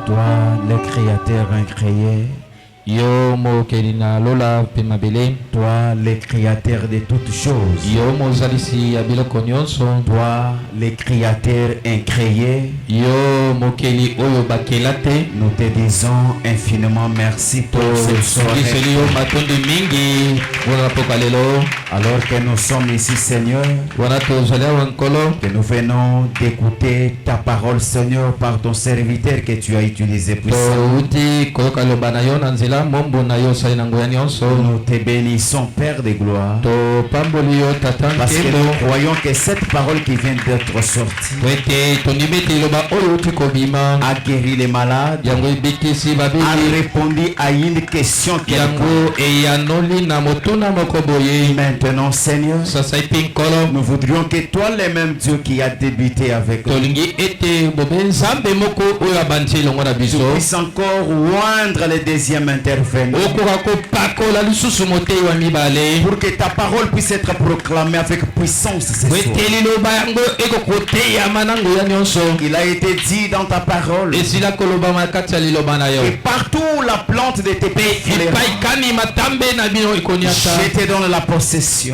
Toi, le créateur incréé. Yo mo kelina lola pemabele. Toi, le créateur de toutes choses. Yo mo zalisi abiloko nyonso. Toi, le créateur incréé. Yo mo keli oyo bakelate. Nous te disons infiniment merci pour cette soirée. Alors que nous sommes ici, Seigneur, que nous venons d'écouter ta parole, Seigneur, par ton serviteur que tu as utilisé puissamment. Nous te bénissons, Père de gloire, parce que nous croyons que cette parole qui vient d'être sortie a guéri les malades, a répondu à une question maintenant, Seigneur, nous voudrions que toi, le même Dieu qui a débuté avec nous, puisse encore oindre le deuxième intervenant, pour que ta parole puisse être proclamée avec puissance ce soir. Il a été dit dans ta parole, et partout la plante de tes pieds, je te donne la possession. Et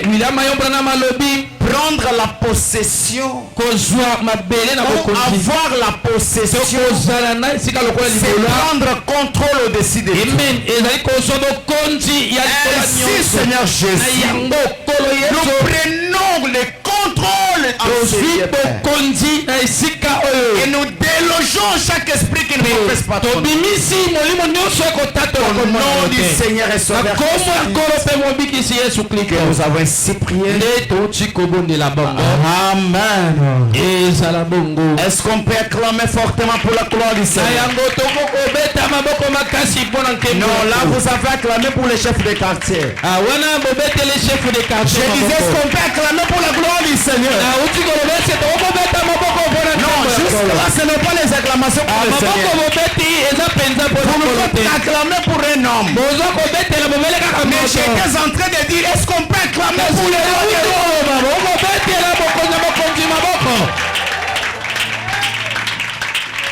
William Ayon Branham dit, prendre la possession, avoir la possession, c'est prendre contrôle au-dessus de tout. Ainsi, Seigneur Jésus, nous prenons le contrôle et nous délogeons chaque esprit qui ne professe pas ton nom. Au nom du Seigneur et Sauveur que nous avons ainsi prié. Amen. Est-ce qu'on peut acclamer fortement pour la gloire du Seigneur? Non, là vous avez acclamé pour les chefs de quartier. Je disais, est-ce qu'on peut acclamer pour la gloire du Seigneur? Non, juste là, ce n'est pas les acclamations pour le Seigneur. Vous ne pouvez pas acclamer pour un homme. Mais j'étais en train de dire, est-ce qu'on peut acclamer pour les hommes?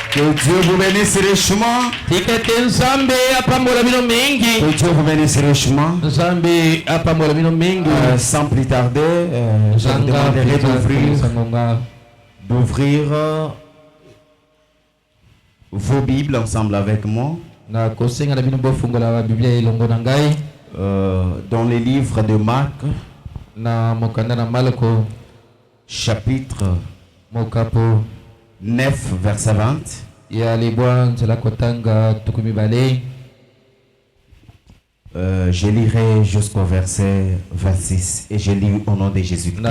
Que Dieu vous bénisse richement. Que Dieu vous bénisse richement. Sans plus tarder, je vous demanderai d'ouvrir vos Bibles ensemble avec moi. Dans les livres de Marc, chapitre 9, verset 20. Je lirai jusqu'au verset 26 et je lis au nom de Jésus-Christ.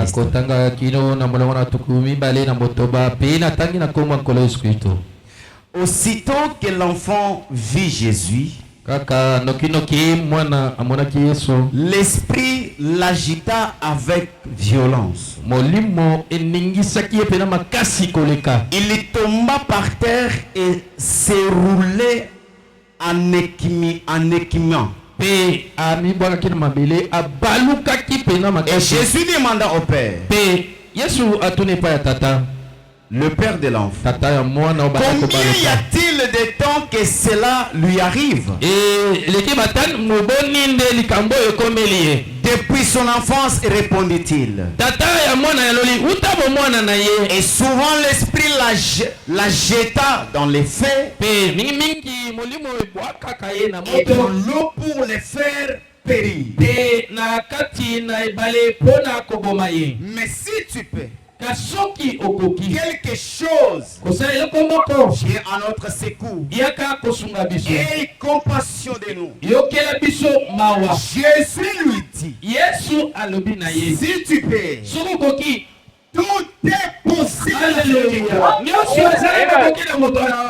Aussitôt que l'enfant vit Jésus, l'esprit l'agita avec violence. Il tomba par terre et s'éroulait en écumant. Et Jésus demanda au Père, le père de l'enfant, combien y a-t-il de temps que cela lui arrive? Depuis son enfance, répondit-il. Et souvent l'esprit la jeta dans les fers et dans l'eau pour les faire périr. Mais si tu peux quelque chose qui est à notre secours, et compassion de nous, Jésus lui dit, si tu peux, tout est possible.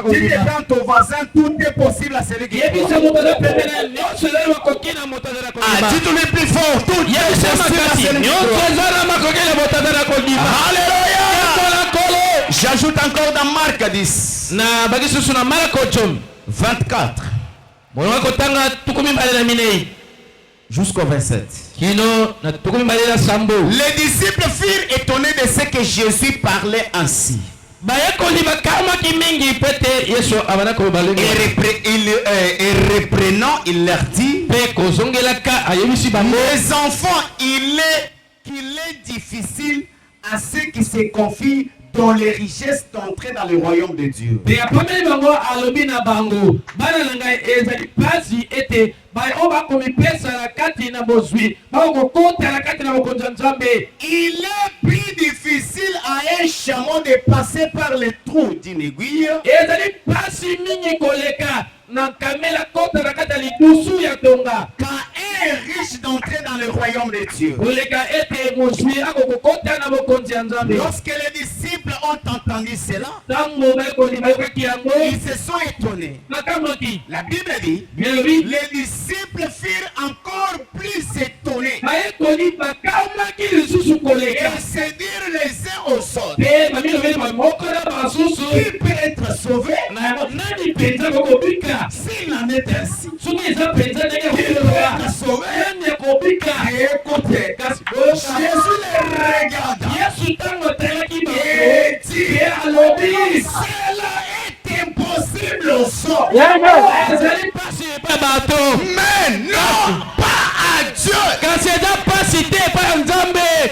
Tu prends ton voisin, tout est possible à celui qui dit tout le plus fort, tout est possible à celui qui Alléluia. J'ajoute encore dans Marc 10, 24. Jusqu'au 27. Les disciples furent étonnés de ce que Jésus parlait ainsi. Et reprenant, il leur dit, les enfants, qu'il est difficile à ceux qui se confient dans les richesses d'entrer dans le royaume de Dieu. Il est plus difficile à un chameau de passer par le trou d'une aiguille qu'un riche d'entrer dans le royaume de Dieu. Lorsque les disciples ont entendu cela, ils se sont étonnés. La Bible dit, les disciples furent encore plus étonnés. Ils se dirent les uns aux autres, qui peut être sauvé s'il en est ainsi? Qui peut être sauvé? Et écoutez, Jésus les regarda et dit, cela est impossible au sort. Mais non, pas à Dieu.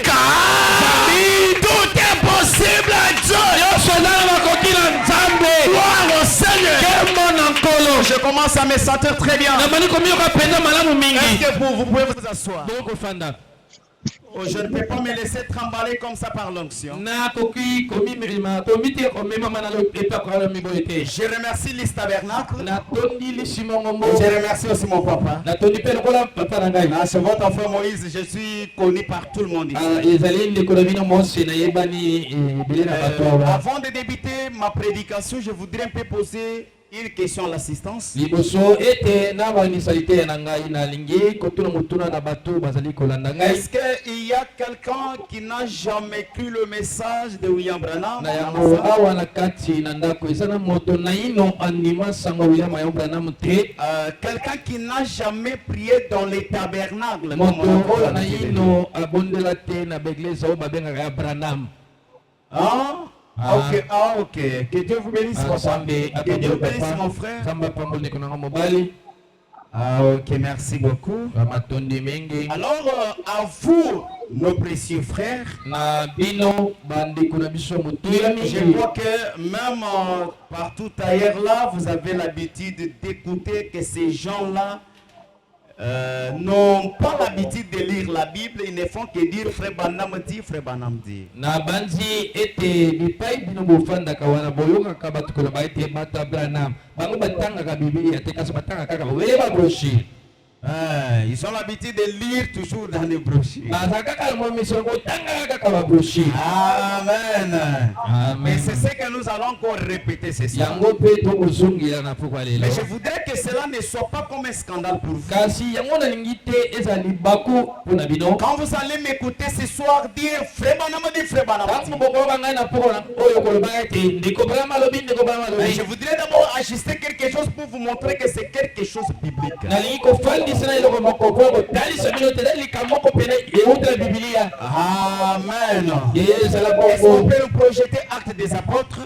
Car tout est possible à Dieu. Gloire au Seigneur. Je commence à me sentir très bien. Est-ce que vous pouvez vous asseoir? Oh, je ne peux pas me laisser trimballer comme ça par l'onction. Je remercie l'Église Tabernacle. Je remercie aussi mon papa. C'est votre enfant Moïse. Je suis connu par tout le monde ici. Avant de débuter ma prédication, je voudrais un peu poser une question à l'assistance. Est-ce qu'il y a quelqu'un qui n'a jamais cru le message de William Branham? Quelqu'un qui n'a jamais prié dans les tabernacles? Ok. Que Dieu vous bénisse, papa. Que Dieu vous bénisse, mon frère. Ok, merci beaucoup. Alors, à vous, nos précieux frères, je crois que même partout ailleurs là, vous avez l'habitude d'écouter que ces gens-là n'ont pas l'habitude de lire la Bible, ils ne font que dire frère Branham dit, frère Branham dit. Ils ont l'habitude de lire toujours dans les brochures. Amen. Mais c'est ce que nous allons encore répéter ce soir. Mais je voudrais que cela ne soit pas comme un scandale pour vous. Quand vous allez m'écouter ce soir dire frère Branham dit, frère Branham dit. Mais je voudrais d'abord ajuster quelque chose pour vous montrer que c'est quelque chose de biblique. Amen. Est-ce qu'on peut nous projeter Actes des Apôtres?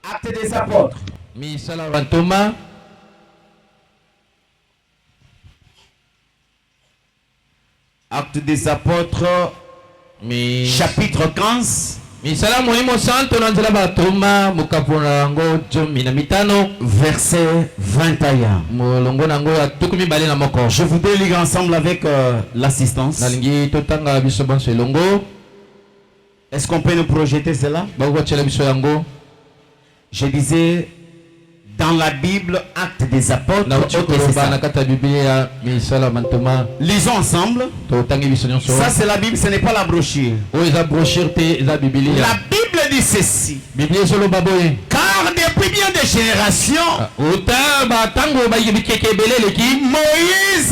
Actes des Apôtres. Actes des Apôtres, chapitre 15. Verset 21. Je voudrais lire ensemble avec l'assistance. Est-ce qu'on peut nous projeter cela? Je disais dans la Bible, Actes des Apôtres. Lisons ensemble. Ça c'est la Bible, ce n'est pas la brochure. La Bible dit ceci. Car depuis depuis bien des générations, Moïse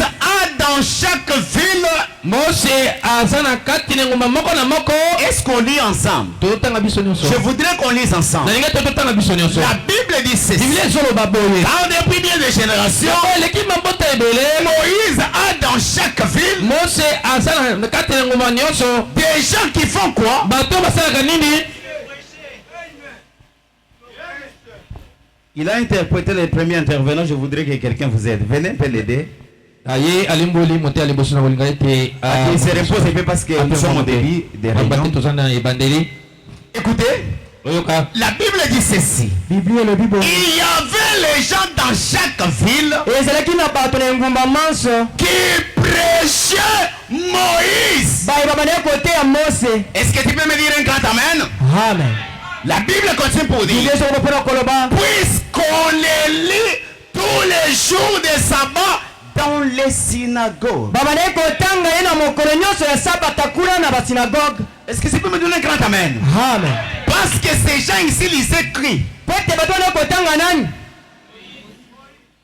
a dans chaque ville. Est-ce qu'on lit ensemble? Je voudrais qu'on lise ensemble. La Bible dit ceci. Car depuis bien des générations, Moïse a dans chaque ville des gens qui font quoi? Il a interprété les premiers intervenants. Je voudrais que quelqu'un vous aide. Venez, peut l'aider. Il se repose un peu parce que nous sommes au début des réunions. Écoutez, la Bible dit ceci. Il y avait les gens dans chaque ville qui prêchaient Moïse. Est-ce que tu peux me dire un grand amen? Amen. La Bible continue pour dire, puisqu'on les lit tous les jours de sabbat dans les synagogues. Est-ce que tu peux me donner un grand amen? Amen. Parce que ces gens ici lisaient écrit.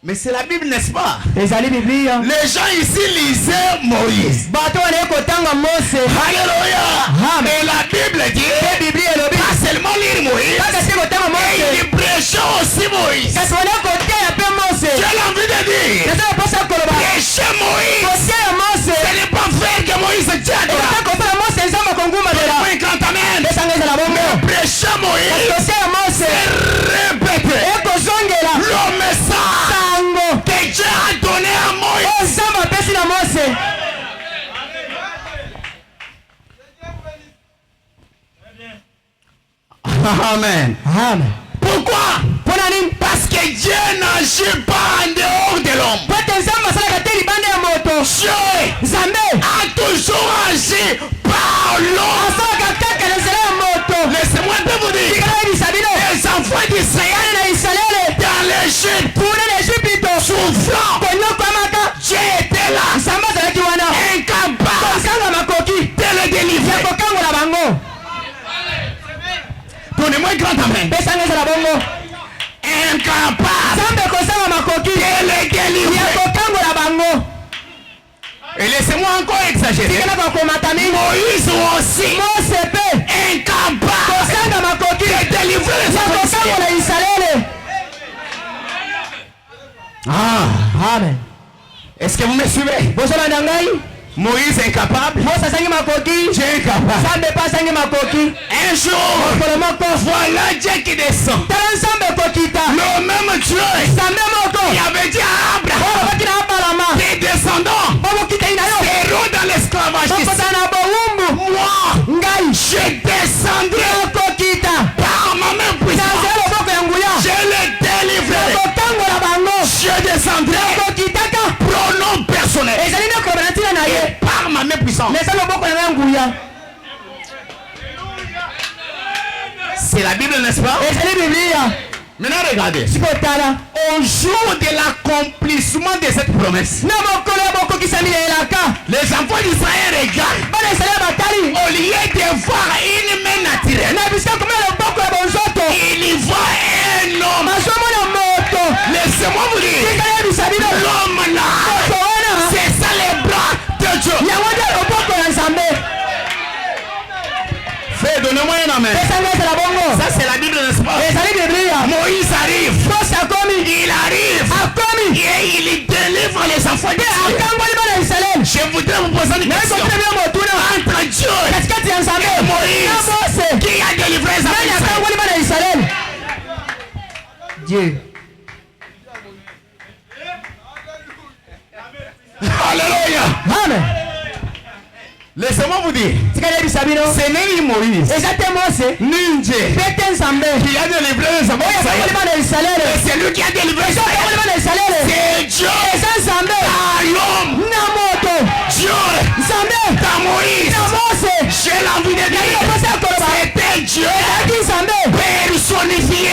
Mais c'est la Bible, n'est-ce pas? Les gens ici lisaient Moïse. Alléluia. Mais la Bible dit, pas seulement lire Moïse, mais il prêchait aussi Moïse. J'ai envie de dire, prêcher Moïse, ce n'est pas faire que Moïse tienne. Mais prêcher Moïse, c'est répéter le message que Dieu a donné à Moïse. Amen. Amen. Pourquoi? Parce que Dieu n'agit pas en dehors de l'homme. Dieu a toujours agi par l'homme. Laissez-moi vous dire, les enfants d'Israël dans l'Égypte, souffrant, Dieu était là, incapable de le délivrer. Donnez-moi un grand amen. Incapable de le délivrer. Et laissez-moi encore exagérer. Moïse aussi incapable de délivrer les Israéliens. Amen. Est-ce que vous me suivez? Moïse est incapable. Dieu est incapable. Un jour, voilà Dieu qui descend. Le même Dieu qui avait dit à Abraham, tes descendants seront dans l'esclavage. Moi, je descendrai par ma main puissante. Je les délivrerai. Je descendrai. Pronom personnel. Et par ma main puissante. C'est la Bible, n'est-ce pas? Maintenant regardez. Au jour de l'accomplissement de cette promesse, les enfants d'Israël regardent. Au lieu de voir une main naturelle, il y voit un homme. Laissez-moi vous dire, l'homme là, c'est ça les bras de Dieu. Fais, donnez-moi un amen. Ça c'est la Bible, n'est-ce pas? Moïse arrive. Il arrive. Et il délivre les enfants d'Israël. Je voudrais vous poser une question. Entre Dieu et Moïse, qui a délivré les enfants d'Israël? Dieu. Alléluia. Amen. Laissez-moi vous dire, ce n'est ni Moïse, ni Dieu qui a délivré les enfants d'Israël. C'est lui qui a délivré les enfants d'Israël. C'est Dieu à l'homme. Dieu à Moïse. J'ai l'envie de dire, c'était Dieu personnifié.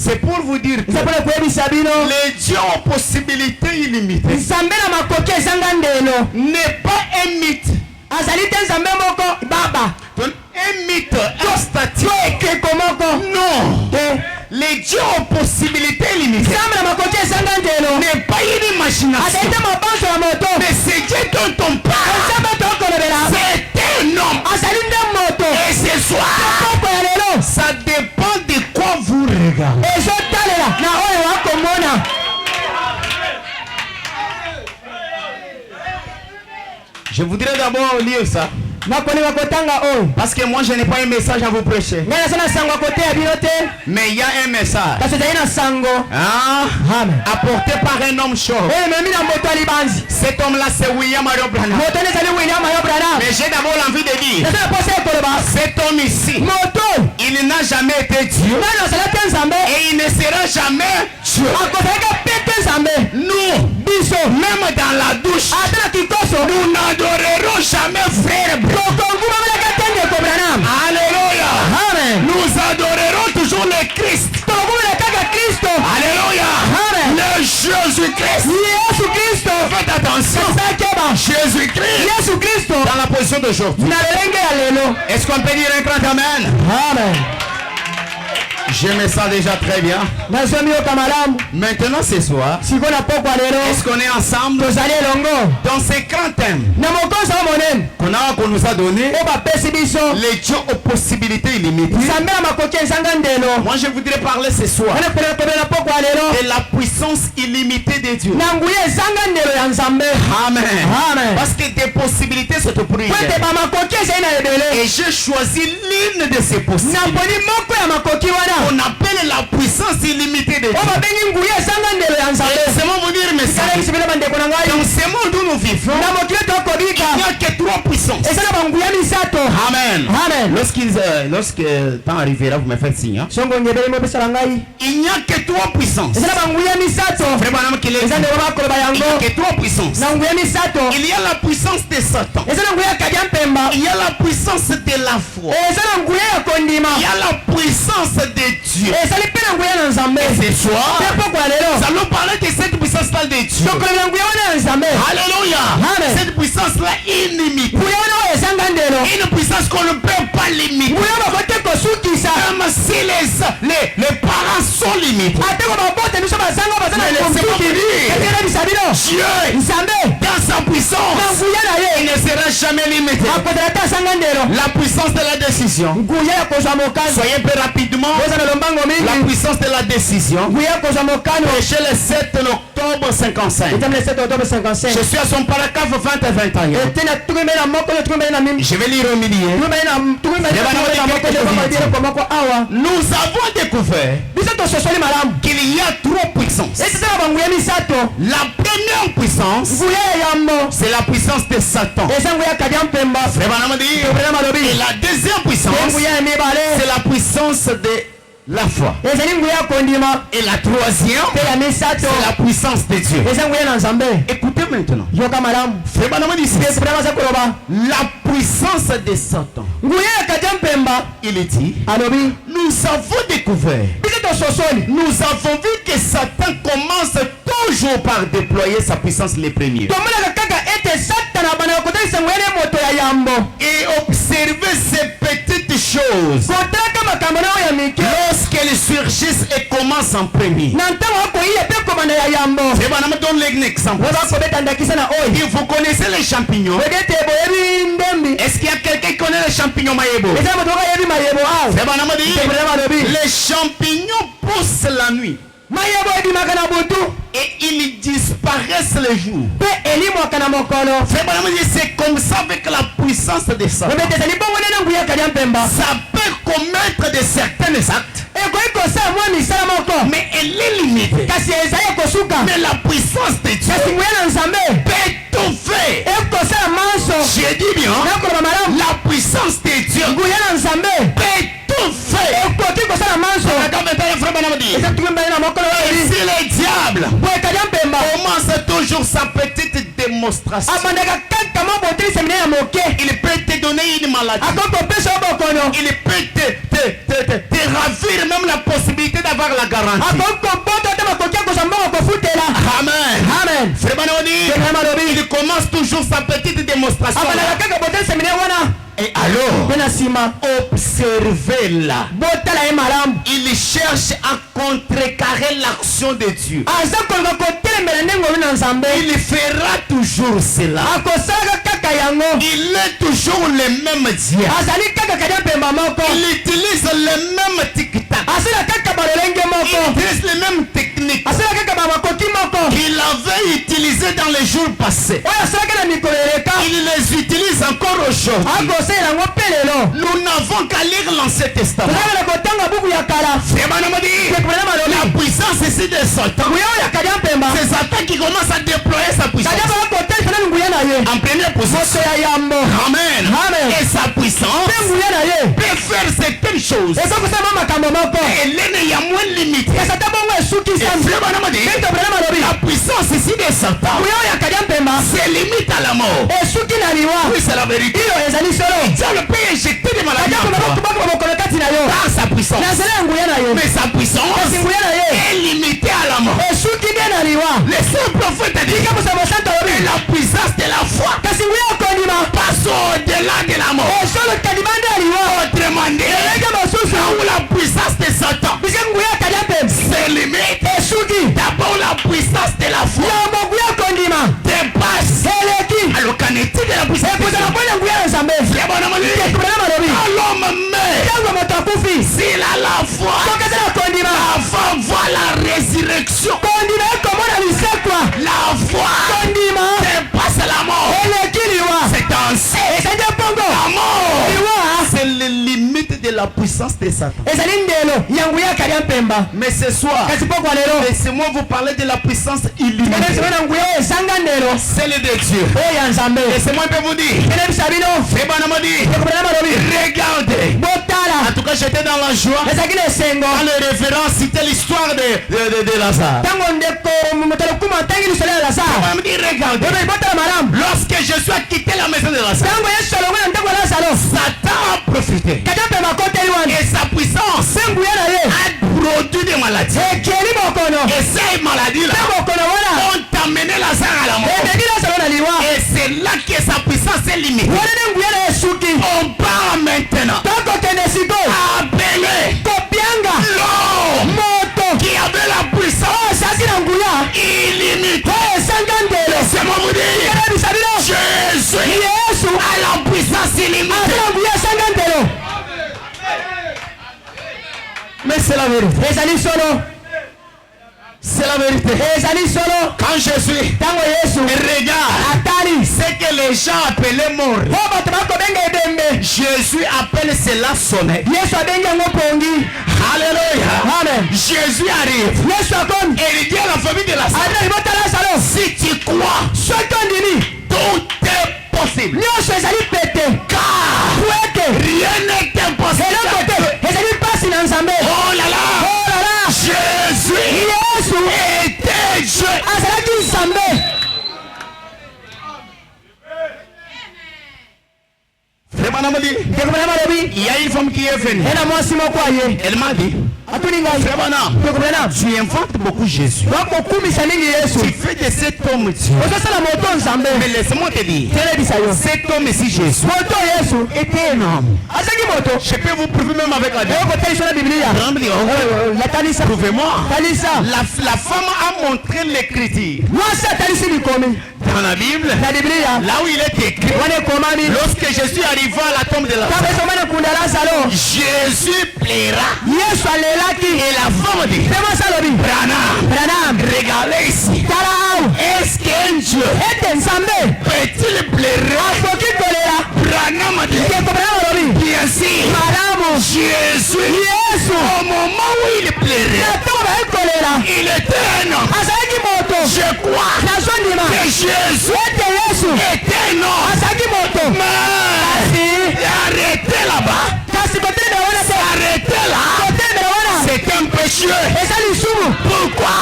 C'est pour vous dire que les dieux ont possibilité illimitée. N'est pas un mythe. Un mythe, un statique. Non. Les dieux ont possibilité illimitée. N'est pas une imagination. Mais c'est Dieu dont on parle. C'est un homme. Et ce soir, ça dépend de quoi vous regardez. Je voudrais d'abord lire ça. Parce que moi je n'ai pas un message à vous prêcher. Mais il y a un message. Apporté par un homme chauve. Cet homme là c'est William Mario Branham. Mais j'ai d'abord envie de dire, cet homme ici, il n'a jamais été Dieu. Et il ne sera jamais Dieu. Nous, même dans la douche, nous n'adorerons jamais frère. Alléluia. Nous adorerons toujours le Christ. Alléluia. Le Jésus-Christ. Faites attention. Jésus-Christ. Dans la position d'aujourd'hui. Est-ce qu'on peut dire un grand amen? Amen. Je me sens déjà très bien. Maintenant ce soir, est-ce qu'on est ensemble dans ces grands thèmes qu'on nous a donné? Les dieux aux possibilités illimitées. Moi je voudrais parler ce soir de la puissance illimitée de Dieu. Amen. Parce que des possibilités se te prient. Et j'ai choisi l'une de ces possibilités on appelle la puissance illimitée de Dieu. Laissez-moi vous dire, mes amis, dans ce monde où nous vivons, il n'y a que trois puissances. Amen. Lorsque le temps arrivera, vous me faites signe. Il n'y a que trois puissances. Il n'y a que trois puissances. Il y a la puissance de Satan. Il y a la puissance de la foi. Il y a la puissance de Dieu. Et ce soir, nous allons parler de cette puissance-là de Dieu. Alléluia. Cette puissance-là illimitée. Une puissance qu'on ne peut pas limiter. Même si les parents sont limités. Dieu, dans sa puissance, il ne sera jamais limité. La puissance de la décision. Soyez peu rapidement. La puissance de la décision. Prêché le 7 octobre 55. Je suis à son paragraphe 20 et 21. Je vais lire au milieu. Nous avons découvert qu'il y a trois puissances. La première puissance, c'est la puissance de Satan. Et la deuxième puissance, c'est la puissance de la foi. Et la troisième, c'est la puissance de Dieu. Écoutez maintenant. La puissance de Satan. Il est dit, nous avons découvert, nous avons vu que Satan commence toujours par déployer sa puissance les premiers. Et observer ces petites choses lorsqu'elles surgissent et commencent en premier. Je vais vous donner un exemple. Et vous connaissez les champignons. Est-ce qu'il y a quelqu'un qui connaît les champignons Mayebo? Les champignons poussent la nuit. Et ils disparaissent le jour. C'est comme ça avec la puissance de Satan. Ça peut commettre de certains actes, mais elle est limitée. Mais la puissance de Dieu peut tout faire. J'ai dit bien, la puissance de Dieu peut tout faire. Et si le diable commence toujours sa petite démonstration. Il peut te donner une maladie. Il peut te ravir même la possibilité d'avoir la garantie. Amen. Il commence toujours sa petite démonstration. Et alors, observez-la. Il cherche à contrecarrer l'action de Dieu. Il fera toujours cela. Il est toujours le même Dieu. Il utilise le même tic-tac. Il utilise les mêmes techniques qu'il avait utilisées dans les jours passés. Il les utilise encore aujourd'hui. Nous n'avons qu'à lire l'Ancien Testament. La puissance ici de Satan. C'est Satan qui commence à déployer sa puissance. En première position. Amen. Et sa puissance peut faire certaines choses. Et l'ennemi est moins limité. La puissance ici de Satan c'est limite à la mort. Oui, c'est la vérité. Diable peut injecter des maladies par sa puissance. Mais sa puissance est limitée à la mort. Le seul prophète a dit que la puissance de la foi passe au-delà de la mort. Autrement dit, où la puissance de Satan c'est limite. D'abord la puissance de la foi dépasse alors qu'en est-il de la puissance de l'homme meurt s'il a la foi avant voir la résurrection. La foi dépasse la mort. C'est ainsi la mort c'est les limites de la puissance de Satan. Mais ce soir laissez-moi vous parler de la puissance illimitée, celle de Dieu. Laissez-moi un peu vous dire, regardez. En tout cas j'étais dans la joie quand le référent citait l'histoire de Lazare. Regardez, lorsque Jésus a quitté la maison de Lazare, Satan a profité et sa puissance a produit des maladies. Et ces maladies-là ont amené Lazare à la mort. Et c'est là que sa puissance est limitée. On part maintenant à appeler l'homme qui avait la puissance illimitée. Laissez-moi vous dire, Jésus a la puissance illimitée. Mais c'est la vérité. C'est la vérité. Quand Jésus regarde ce que les gens appelaient mort, Jésus appelle cela sonnet. Alléluia. Amen. Jésus arrive et il dit à la famille de Lazare, si tu crois, tout est possible. Car rien n'est impossible. Oh là là, Jésus était Dieu. Il y a une femme qui est venue. Elle m'a dit, tu inventes beaucoup Jésus. Tu fais de cet homme Dieu. Mais laisse-moi te dire, cet homme ici Jésus était un homme. Je peux vous prouver même avec la Bible. Prouvez-moi. La femme a montré l'écriture dans la Bible, là où il est écrit, lorsque Jésus arriva à la tombe de Lazare, Jésus plaira. Et la femme dit, Branham, regardez ici. Est-ce qu'un Dieu peut-il plaire? Branham dit, bien sûr, Jésus, au moment où il plairait, il était un homme. Je crois que Jésus était un homme. Mais arrêtez là-bas. Arrêtez là. C'est un péché. Pourquoi?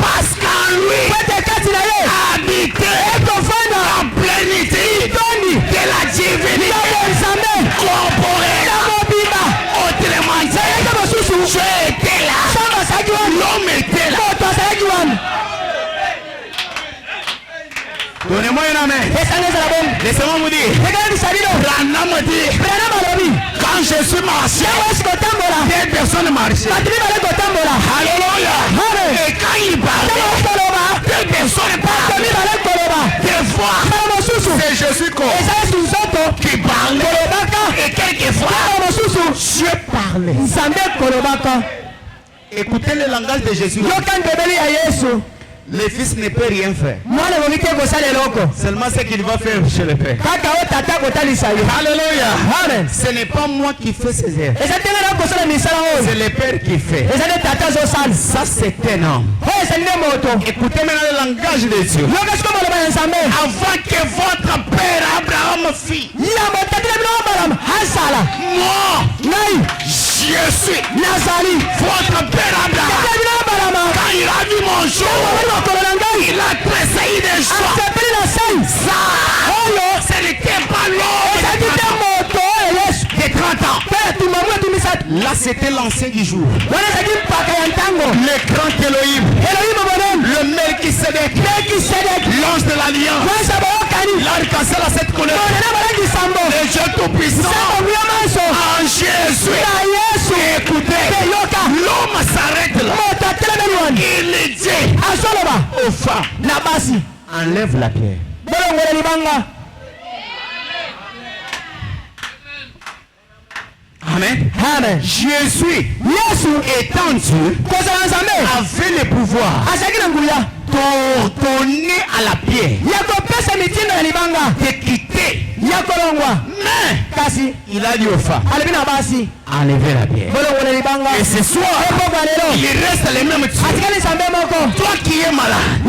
Parce qu'en lui habitait Donnez-moi une main. Laissez-moi vous dire. Branham me dit. Quand je suis marché, des personnes marchaient. Alléluia. Et quand il parlait, des personnes parlaient. Des fois, c'est Jésus qui parlait. Et quelquefois, Dieu parlait. Écoutez le langage de Jésus. Le fils ne peut rien faire. Seulement ce qu'il va faire chez le Père. Alléluia. Amen. Ce n'est pas moi qui fais ces œuvres. C'est le Père qui fait. Ça c'est un homme. Écoutez maintenant le langage de Dieu. Avant que votre père Abraham fit, moi, je suis votre père Abraham. Quand il a vu mon jour, il a tressailli de joie. Ça, ce n'était pas l'homme de 30 ans. Là, c'était l'ancien du jour. Le grand Elohim. Le Melchisedec. L'ange de l'alliance. L'arc-en-ciel à cette couleur. Le Dieu tout-puissant. En Jésus. Écoutez, l'homme s'arrête là. Il dit aux femmes, enlève la pierre. Amen. Amen. Jésus étant Dieu avait le pouvoir d'ordonner à la pierre de quitter. Mais il a dit aux femmes, enlevez la pierre. Et ce soir, il reste les mêmes Dieu. Toi qui es malade,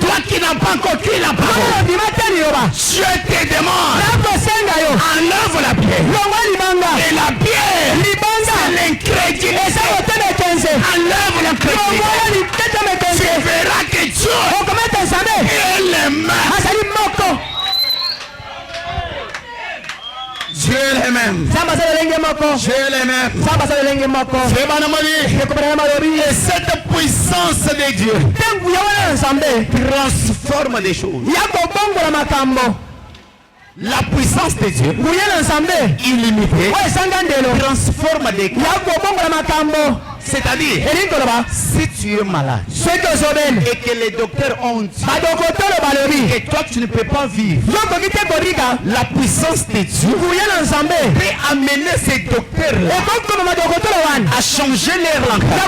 toi qui n'as pas encore cuit la parole, je te demande, enlève la pierre. Et la pierre, c'est l'incrédulité. Enlève l'incrédulité. Tu verras que Dieu est les mains. Dieu est le même. Dieu est le même. Et cette puissance de Dieu transforme des choses. La puissance de Dieu illimitée transforme des corps. C'est-à-dire, si tu es malade et que les docteurs ont dit que toi tu ne peux pas vivre, la puissance de Dieu peut amener ces docteurs-là à changer leur langage.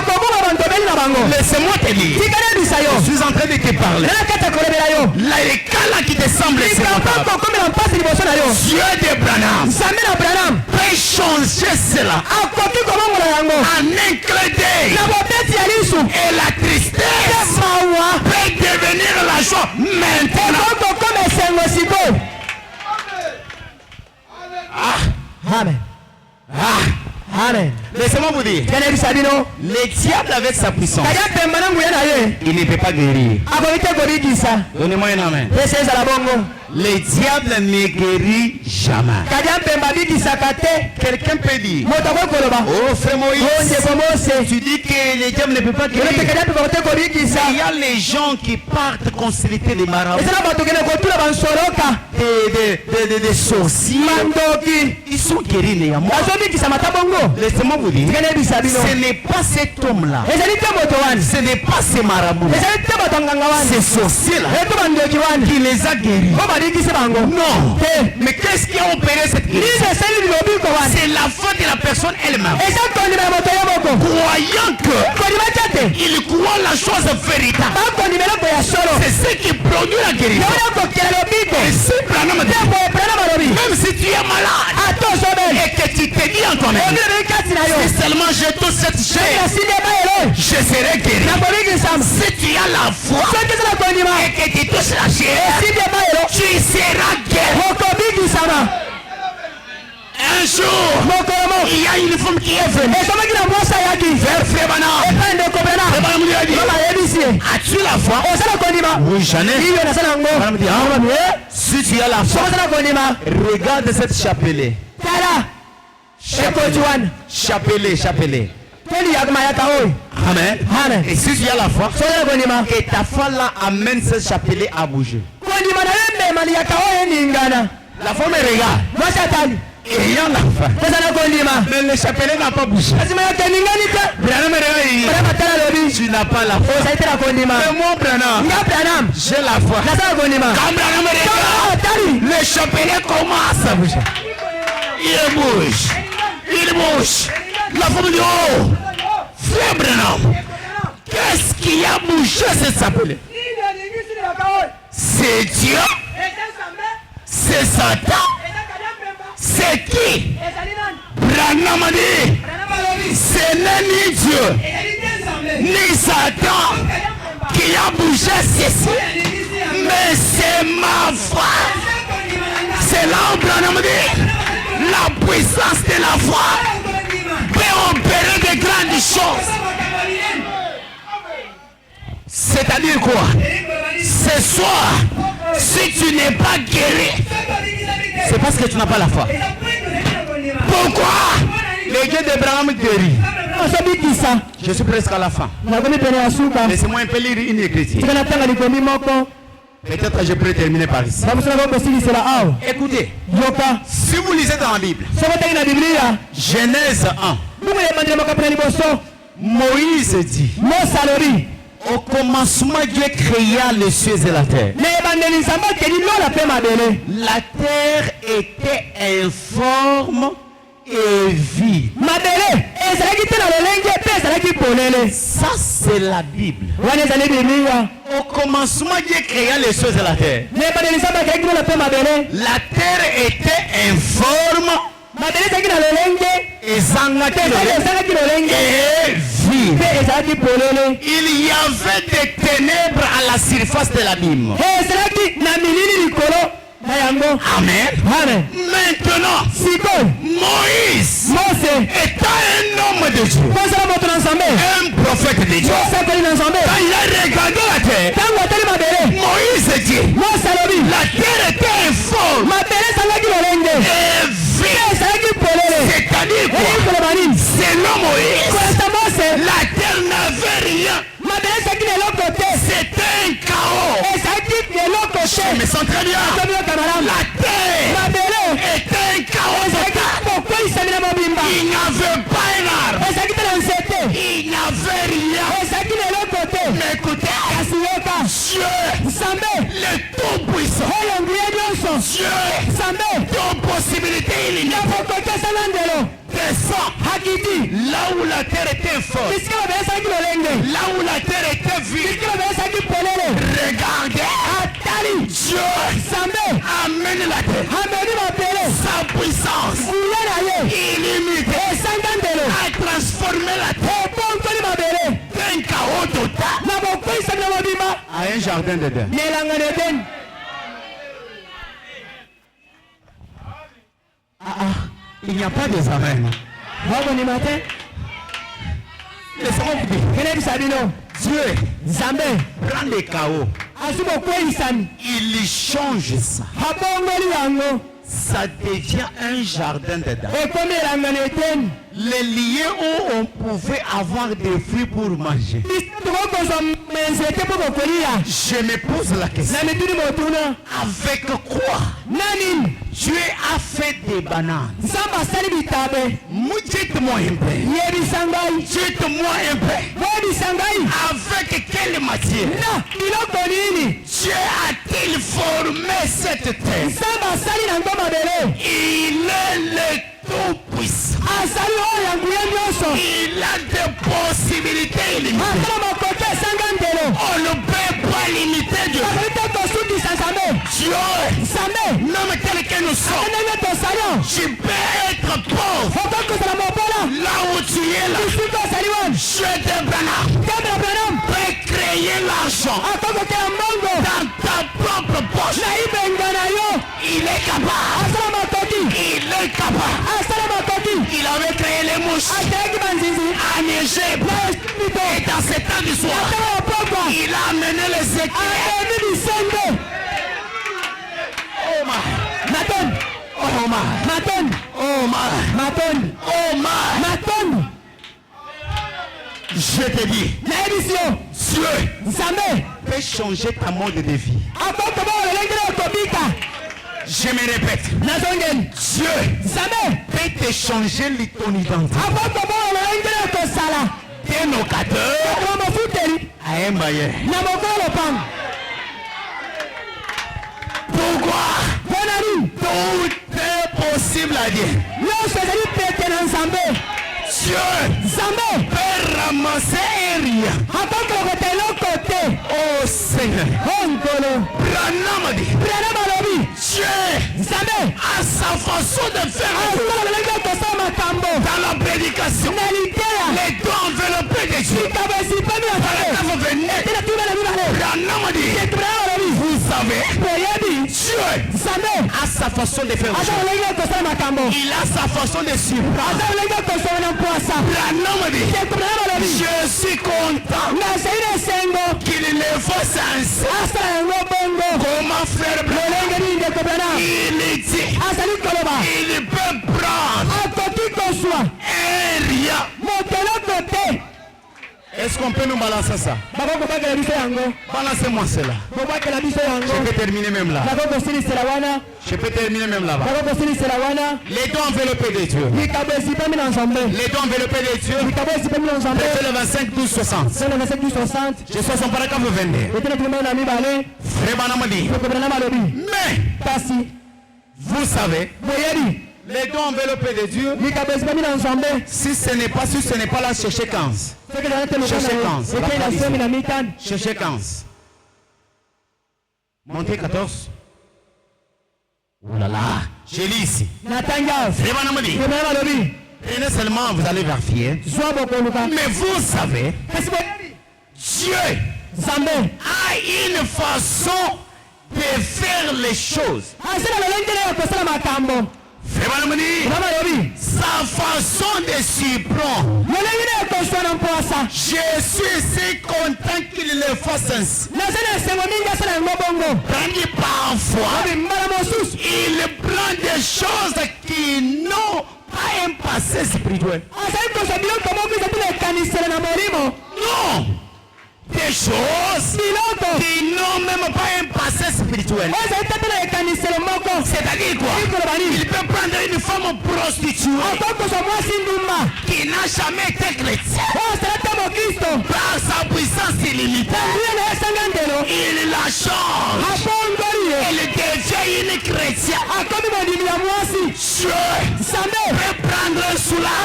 Laissez-moi te dire, je suis en train de te parler. Les cas là qui te semblent Dieu de Branham peut changer cela en un clin d'œil. Et la tristesse peut devenir la joie maintenant. Amen. Amen. Laissez-moi vous dire, le diable avec sa puissance, il ne peut pas guérir. Donnez-moi un amen. Le diable ne guérit jamais. Quelqu'un peut dire, oh frère Moïse, tu dis que le diable ne peut pas guérir. Il y a les gens qui partent consulter les marabouts, des sorciers. Ils sont guéris néanmoins. Laissez-moi vous dire, ce n'est pas cet homme-là, ce n'est pas ces marabouts, ces sorciers-là qui les a guéris. Non. Mais qu'est-ce qui a opéré cette guérison? C'est la faute de la personne elle-même. Croyant que il croit la chose véritable, c'est ce qui produit la guérison. Et si Branham dit, même si tu es malade et que tu te dis en toi-même, si seulement je touche cette chair, je serai guéri. Si tu as la foi et que tu touches la chair, tu seras guéri. Un jour, il y a une femme qui est venue vers Frère Branham. As-tu la foi? Oui, j'en ai. Si tu as la foi, regarde cette chapelet. Chapelet. Amen. Et si tu as la foi, que ta foi là amène ce chapelet à bouger. La femme regarde. Ayant la faim. Mais le chapelet n'a pas bougé. Branham regarde. Tu n'as pas la foi. Mais moi, Branham, j'ai la foi. Quand Branham regarde, le chapelet commence à bouger. Il bouge. La femme dit, oh, frère Branham, qu'est-ce qui a bougé ce chapelet? C'est Dieu? C'est Satan? C'est qui? Branham a dit, ce n'est ni Dieu, ni Satan qui a bougé ceci, mais c'est ma foi. C'est là où Branham dit, la puissance de la foi peut opérer de grandes choses. C'est-à-dire quoi? Ce soir, si tu n'es pas guéri, c'est parce que tu n'as pas la foi. Pourquoi? Les dieux d'Abraham guérit. Je suis presque à la fin. Laissez-moi un peu lire une écriture. Peut-être que je pourrais terminer par ici. Écoutez, si vous lisez dans la Bible, Genèse 1, Moïse dit, au commencement, Dieu créa les cieux et la terre. La terre était informe et vide. Ça, c'est la Bible. Au commencement, Dieu créa les cieux et la terre. La terre était informe et vide. Il y avait des ténèbres à la surface de l'abîme. Amen. Maintenant, Moïse étant un homme de Dieu, un prophète de Dieu, quand il a regardé la terre, Moïse dit, la terre était informe et vide. C'est-à-dire quoi? Selon Moïse, la terre n'avait rien. C'était un chaos. Je me sens très bien. La terre était un chaos. Il n'y avait pas un arbre. Il n'y avait rien. Mais écoutez, Dieu, le Tout-Puissant, Dieu, ton possibilité illimitée, descend là où la terre était forte, là où la terre était vide. Regardez, Dieu amène la terre, sa puissance illimitée a transformé la terre d'un chaos total à un jardin d'Éden. Il n'y a pas de amen. Laissez-moi vous dire. Dieu prend le chaos. Il change ça. Ça devient un jardin d'Éden. Les lieux où on pouvait avoir des fruits pour manger. Je me pose la question. Avec quoi Dieu a fait des bananes? Dites-moi un peu. Dites-moi un peu. Avec quelle matière Dieu a-t-il formé cette terre? Il est le Tout-Puissant. Il a des possibilités illimitées. On ne peut pas limiter Dieu. Dieu, même tel que nous sommes, tu peux être pauvre. Là où tu es là, Dieu d'Abraham peut créer l'argent dans ta propre poche. Il est capable. Il est capable. Il avait créé les mouches en Égypte. Et dans ce temps du soir, il a amené les éclairs. Oh my. Oh my. Oh my. Je te dis, Dieu peut changer ta mode de vie. Je me répète. Dieu peut te changer ton identité. D'un locateur à un bailleur. Pourquoi? Tout est possible à Dieu. Dieu peut ramasser un rien. Oh Seigneur. Dieu a sa façon de faire dans la prédication. Les doigts enveloppés de Dieu. Vous savez, Dieu a sa façon de faire. Il a sa façon de suivre. Je suis content qu'il le fasse ainsi. Comment faire? Il dit, il peut prendre un rien. Est-ce qu'on peut nous balancer ça? Balancez-moi cela. Je peux terminer même là. Je peux terminer même là-bas. Les dons enveloppés de Dieu. Les dons enveloppés de Dieu. Verset le 25, 12, 60. Je suis son paragraphe 22. Mais, vous savez, les dons enveloppés de Dieu, si ce n'est pas là, cherchez 15. Cherchez 15. Montez 14. Oh là là, je lis ici. Prenez seulement, vous allez vérifier. Mais vous savez, Dieu a une façon de faire les choses. Sa façon de s'y prendre. Je suis si content qu'il le fasse ainsi. Parfois, il prend des choses qui n'ont pas un passé spirituel. Non. Des choses qui n'ont même pas un passé spirituel. C'est-à-dire quoi? Il peut prendre une femme prostituée qui n'a jamais été chrétienne. Par sa puissance illimitée, il la change. Il devient une chrétienne. Dieu peut prendre cela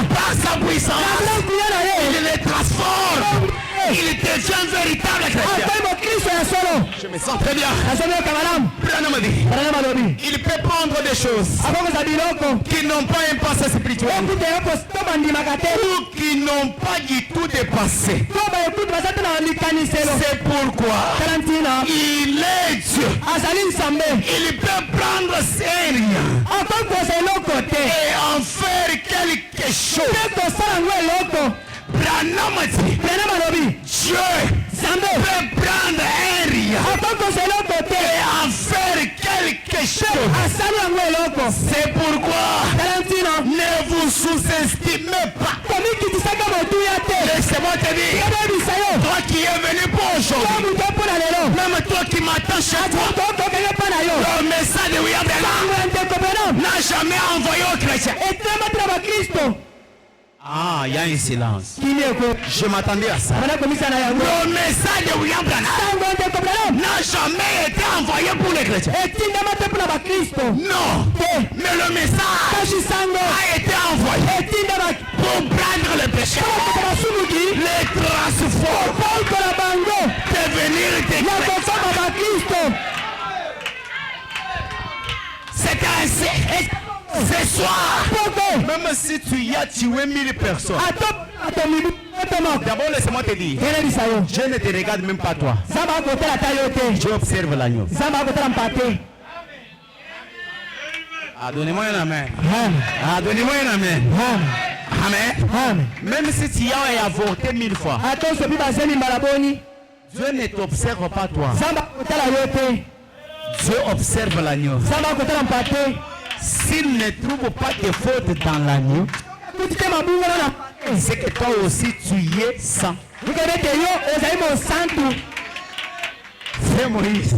par sa puissance. Il le transforme. Il devient un véritable chrétien. Je me sens très bien. Il peut prendre des choses qui n'ont pas un passé spirituel ou qui n'ont pas du tout de passé. C'est pourquoi il est Dieu. Il peut prendre ses rien et en faire quelque chose. Dieu peut prendre un rien et en faire quelque chose. C'est pourquoi ne vous sous-estimez pas. Laissez-moi te dire, toi qui es venu pour aujourd'hui, même toi qui m'attends chez toi, le message de William Branham n'a jamais envoyé aux chrétiens. Ah, il y a un silence. Je m'attendais à ça. Le message de William Branham n'a jamais été envoyé pour les chrétiens. Non. Mais le message a été envoyé pour prendre le péché, les transformer, devenir des chrétiens. C'est ainsi. Ce soir, même si tu y as tué 1000 personnes, d'abord laisse-moi te dire, Dieu ne te regarde même pas toi. Dieu observe l'agneau. Ah, donnez-moi un amen. Ah, donnez-moi un amen. Amen. Même si tu as avorté 1000 fois, Dieu ne t'observe pas toi. Dieu observe l'agneau. S'il ne trouve pas de faute dans l'agneau, c'est que toi aussi tu y es sans. C'est Moïse.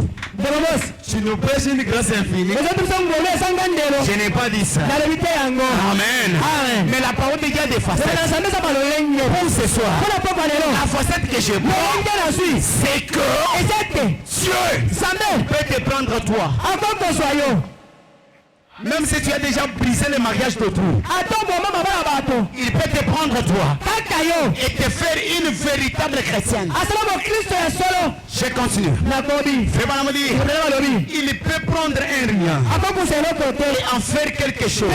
Tu nous prêches une grâce infinie. Je n'ai pas dit ça. Amen. Mais la parole de Dieu a des facettes. Pour ce soir, la facette que je prends, c'est que Dieu peut te prendre toi. Même si tu as déjà brisé le mariage d'autrui, il peut te prendre toi et te faire une véritable chrétienne. Je continue. Il peut prendre un rien et en faire quelque chose.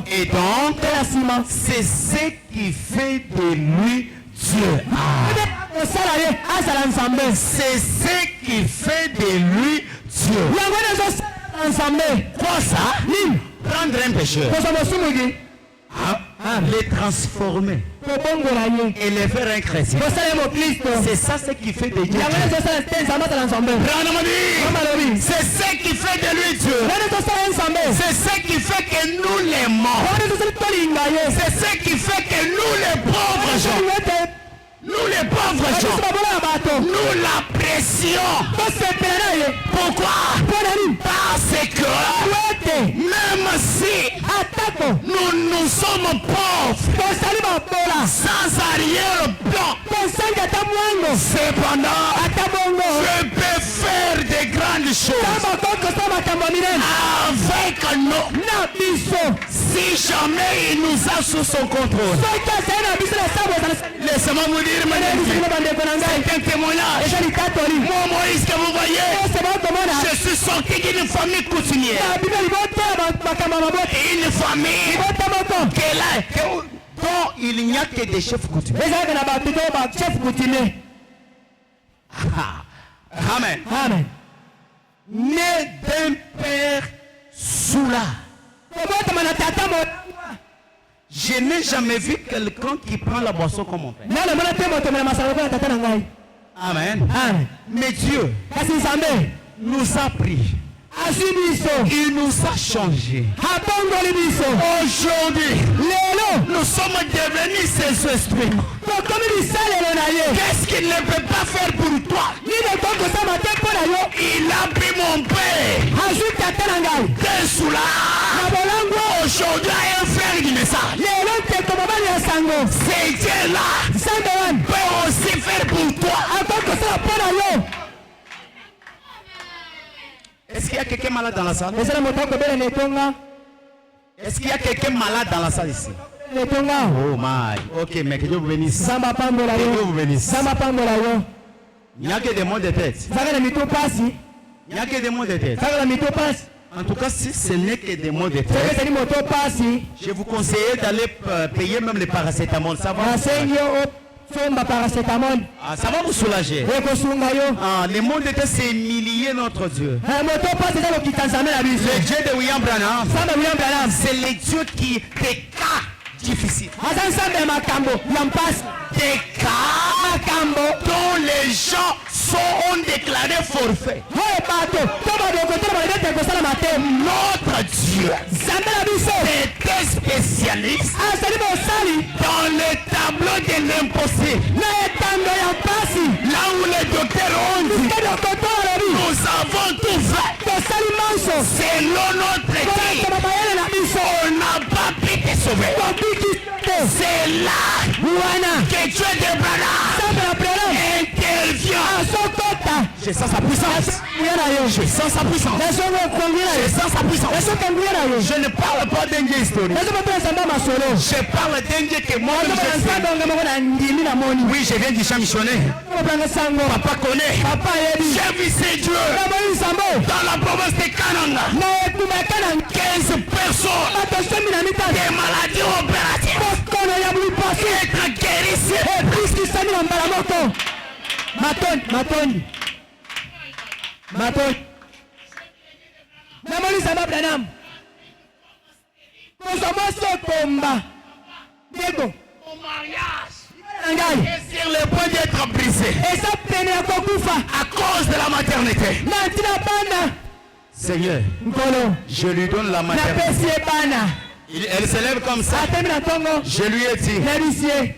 Et donc, c'est ce qui fait de lui Dieu. C'est ce qui fait de lui Dieu. Quoi ça? Prendre un pécheur, les transformer et les faire un chrétien. C'est ça ce qui fait de Dieu. C'est ce qui fait de lui Dieu. C'est ce qui fait que nous l'aimons. C'est ce qui fait que nous les pauvres gens, nous l'apprécions. Pourquoi? Parce que même si nous sommes pauvres, sans arrière-plan, cependant, je peux faire de grandes choses avec nous. Si jamais il nous a sous son contrôle. Laissez-moi vous dire, c'est un témoignage. Moi, Moïse, que vous voyez, je suis sorti d'une famille coutumière. Une famille dont il n'y a que des chefs coutumiers. Amen. Né d'un père soulard. Je n'ai jamais vu quelqu'un qui prend la boisson comme mon père. Amen. Mais Dieu nous a pris. Il nous a changé. Aujourd'hui, nous sommes devenus ses esprits. Qu'est-ce qu'il ne peut pas faire pour toi? Il a pris mon père. T'es sous là. Aujourd'hui, un frère du message. C'est Dieu là. Peut aussi faire pour toi. Est-ce qu'il y a quelqu'un malade dans la salle? Est-ce qu'il y a quelqu'un malade dans la salle ici? Oh my. Ok, mais que Dieu vous bénisse. Que Dieu vous bénisse. Il n'y a que des mots de tête. Il n'y a que des mots de tête. En tout cas, si ce n'est que des mots de tête, je vous conseille d'aller payer même les paracétamol. Ça va vous soulager. Les mots de tête, c'est humilier notre Dieu. Le Dieu de William Branham, c'est le Dieu qui des cas difficiles. Des cas dont les gens ont déclaré forfait. Notre Dieu était spécialiste dans le tableau de l'impossible. Là où les docteurs ont dit nous avons tout fait selon notre équipe, on n'a pas pu te sauver. C'est là que Dieu de Branham intervient. Je sens sa puissance. Je sens sa puissance. Je sens sa puissance. Je ne parle pas d'un Dieu historique. Je parle d'un Dieu que moi je sais. Oui, je viens du champ missionnaire. Papa connaît. J'ai vu ces dieux dans la province de Kananga. 15 personnes, des maladies opératives, être guérissées. Mon mariage est sur le point d'être brisé à cause de la maternité. Seigneur, je lui donne la maternité. Elle se lève comme ça. Je lui ai dit,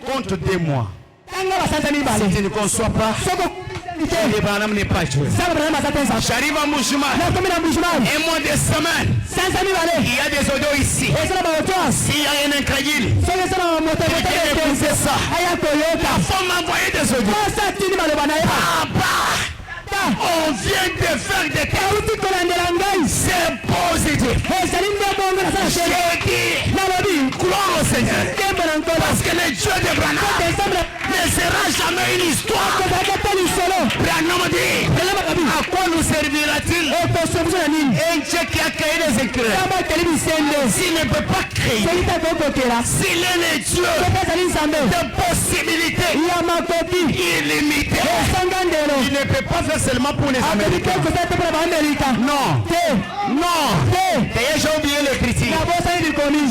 compte 2 mois. Si tu ne conçois pas, Le Branham n'est pas joué. J'arrive à Mouchouman. Un mois de semaine. Il y a des audios ici. S'il y a un incrédule, il vient d'écouter ça. La femme m'a envoyé des audios. Papa, on vient de faire des tests. C'est positif. J'ai dit, gloire au Seigneur. Parce que le Dieu de Branham ne sera jamais une histoire. Branham dit, à quoi nous servira-t-il un Dieu qui a créé les écrans? S'il ne peut pas créer, s'il est le Dieu de possibilités illimitées, il ne peut pas faire seulement pour les Américains. Non. Non. D'ailleurs, j'ai oublié les critiques.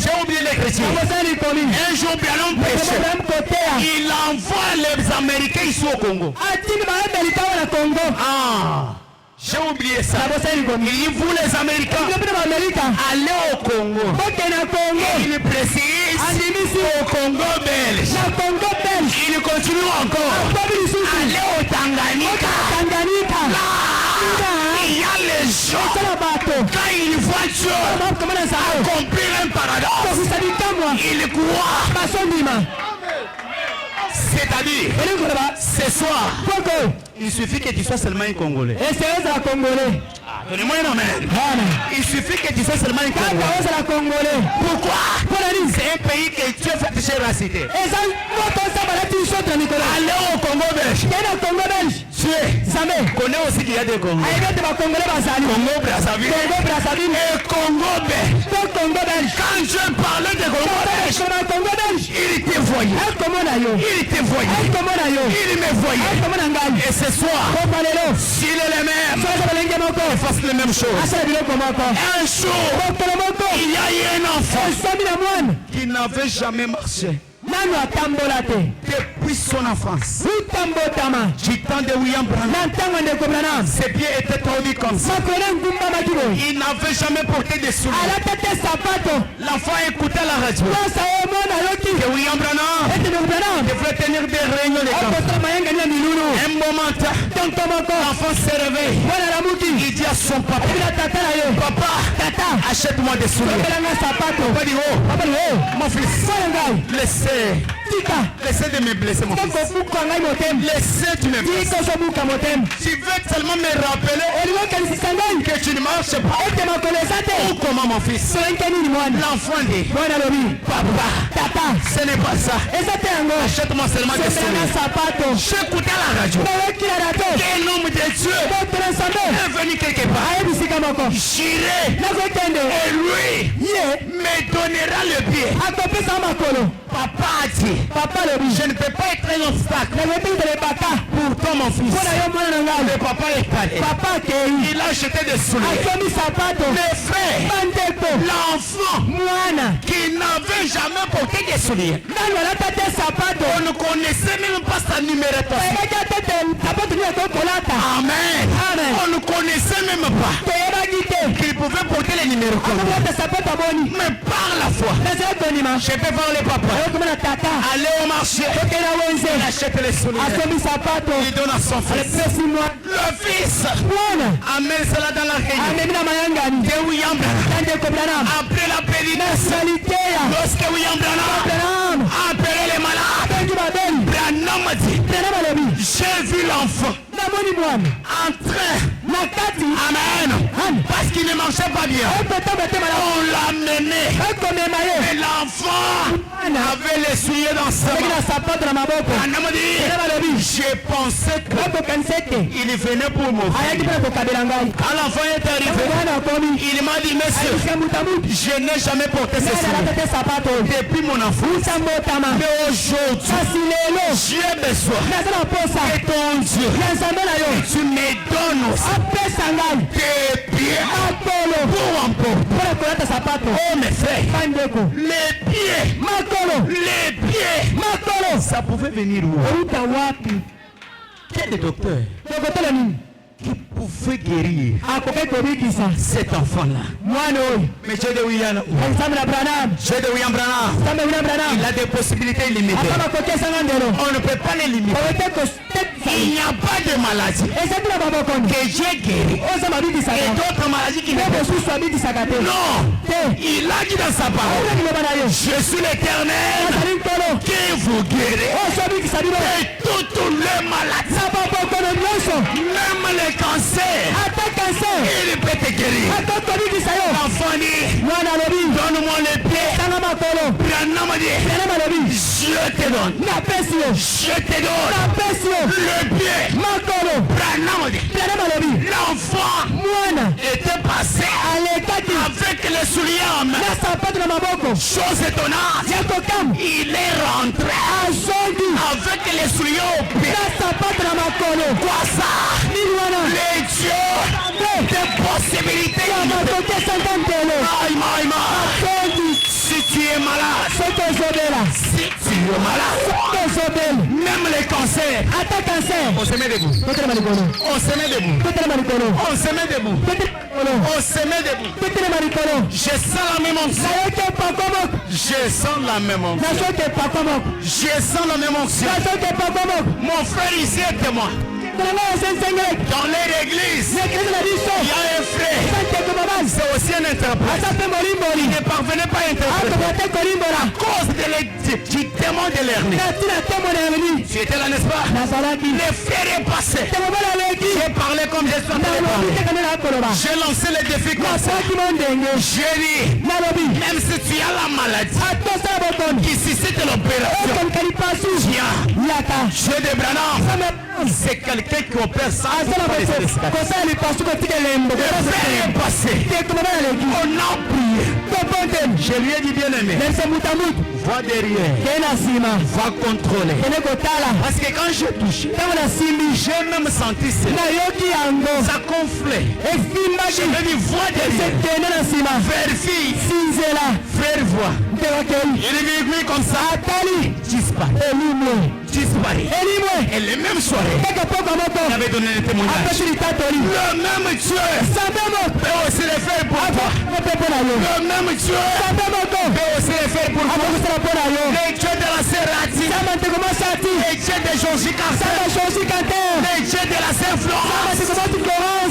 J'ai oublié les critiques. Un jour, Branham péché. Il envoie les Américains ici au Congo. Ah. J'ai oublié ça. Il vous les Américains allez au Congo. Il précise au Congo belge. Il continue encore. Allez au Tanganyika. Là, il y a les gens. Quand ils voient Dieu accomplir un paradoxe, ils croient. C'est-à-dire, ce soir, il suffit que tu sois seulement un Congolais. Donnez-moi un amen. Il suffit que tu sois seulement un Congolais. Pourquoi? C'est un pays que Dieu fait pécher la cité. Allez au Congo belge. Tu connais aussi qu'il y a des Congolais. Congo Brazzaville et Congo belge. Quand je parlais de Congo belge, il te voyait. Il me voyait. Et ce soir, s'il est le même, il fasse les mêmes choses. Un jour, il y a eu un enfant qui n'avait jamais marché. Depuis son enfance, du temps de William Branham, ses pieds étaient tombés comme ça. Il n'avait jamais porté de souliers. L'enfant écoutait la radio. Que William Branham devrait tenir des réunions de camp. Un moment, l'enfant s'est réveillé. Il dit à son papa, papa, achète-moi des souliers. Papa dit, oh, mon fils, laissez de me blesser, mon fils. Laissez de me blesser. Tu veux tellement me rappeler que tu ne marches pas. Ou comment, mon fils? L'enfant dit, papa, ce n'est pas ça. Achète-moi seulement des souliers. J'écoutais la radio. Quel homme de Dieu est venu quelque part. J'irai et lui me donnera le pied. Papa a dit, je ne peux pas être un obstacle pour toi, mon fils. Le papa est allé. Il a acheté des souliers. Mes frères, l'enfant qui n'avait jamais porté des souliers, on ne connaissait même pas sa numérotation. Amen. On ne connaissait même pas qu'il pouvait porter les numéros. Mais par la foi, je peux voir le papa aller au marché, il achète les souliers, il donne à son fils. Le fils amène cela dans la réunion de William Branham. Après la pénitence, lorsque William Branham a appelé les malades, Branham a dit, j'ai vu l'enfant en train, amen, parce qu'il ne marchait pas bien. On l'a mené, et l'enfant avait les souliers dans sa main. Branham a dit, j'ai pensé qu'il venait pour mon fils. Quand l'enfant est arrivé, il m'a dit, monsieur, je n'ai jamais porté ces souliers depuis mon enfance. Mais aujourd'hui, j'ai besoin de ton Dieu. Tu me donnes aussi tes pieds pour emporter. Oh mes frères, les pieds, ça pouvait venir où? Quel est le docteur? qui pouvait guérir cet enfant-là. Mais Dieu de William Branham, il a des possibilités illimitées. On ne peut pas les limiter. Il n'y a pas de maladie que Dieu guérit et d'autres maladies qui ne peuvent pas. Non, il a dit dans sa parole, je suis l'Éternel qui vous guérit et toutes les maladies, même les cancers, il peut te guérir. L'enfant dit, donne-moi les pieds. Branham dit, je te donne. Je te donne le pied. Branham dit, l'enfant était passé avec les souliers en main. Chose étonnante, il est rentré avec les souliers au pied. Quoi ça? Les dieux des possibilités. Si tu es malade, si tu es malade, même les cancers, on se met debout. On se met debout. On se met debout. On se met debout. Je sens la même onction. Je sens la même onction. Je sens la même onction. Mon frère ici est témoin. Dans leur église, il y a un frère, c'est aussi un interprète. Il ne parvenait pas à interpréter à cause du démon de l'hernie. Tu étais là, n'est-ce pas? Le frère est passé. J'ai parlé comme je suis en train de parler. J'ai lancé le défi comme ça. J'ai dit, même si tu as la maladie qui suscite l'opération, viens. Dieu de Branham, c'est quelqu'un qui opère ça. Le frère est passé. On a prié. Je lui ai dit, bien aimé, va derrière, va contrôler. Parce que quand je touche, j'ai même senti ça gonflait. Je lui ai dit, va derrière, vérifie, faire voir. Il est venu comme ça, disparaît. Et les mêmes soirées, il avait donné le témoignage. Le même Dieu peut aussi le faire pour toi. Le même Dieu peut aussi le faire pour toi. Le Dieu de la sœur Rati, le Dieu de Georgie Carter, le Dieu de la sœur Florence,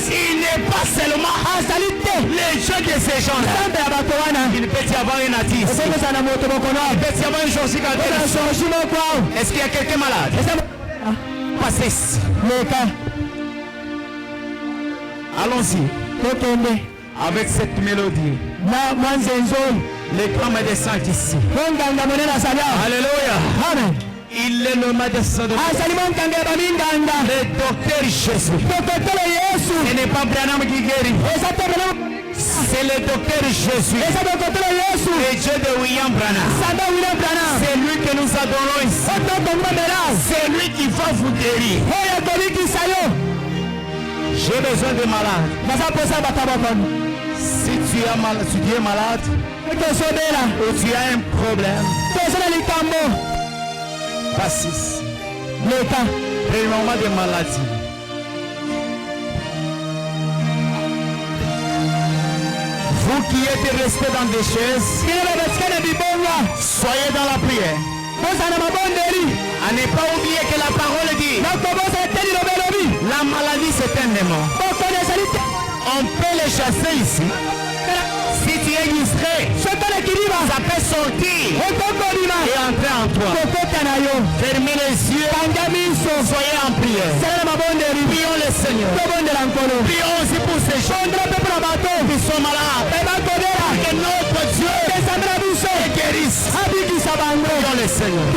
il n'est pas seulement le Dieu de ces gens-là. Il peut y avoir une Rati ici. Il peut y avoir une Georgie Carter. Est-ce qu'il y a quelqu'un malade? Passez ici. Allons-y. Avec cette mélodie. Les grands médecins ici. Alléluia. Amen. Il est le médecin de le docteur Jésus. Ce n'est pas Branham qui guérit. C'est le docteur Jésus. Le Dieu de William Branham. C'est lui que nous adorons ici. C'est lui qui va vous guérir. J'ai besoin de malades. Si tu es malade, ou tu as un problème, passe ici. Premièrement de maladie. Vous qui êtes restés dans des chaises, soyez dans la prière. À ne pas oublier que la parole dit, la maladie c'est un démon. On peut les chasser ici. Si tu es distrait, ça peut sortir et entrer en toi. Fermez les yeux, soyez en prière. Prions le Seigneur. Prions aussi pour ces gens qui sont malades. Que notre Dieu les guérisse. Prions le Seigneur.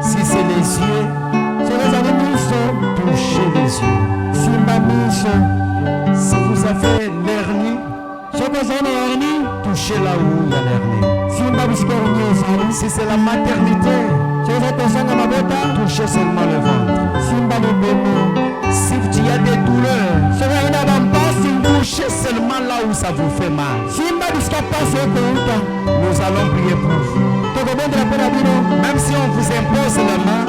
Si c'est les yeux, touchez les yeux. Si vous avez l'hernie, touchez là où il y a l'hernie. Si c'est la maternité, touchez seulement le ventre. Si il y a des douleurs, touchez seulement là où ça vous fait mal. Nous allons prier pour vous. Même si on vous impose la main,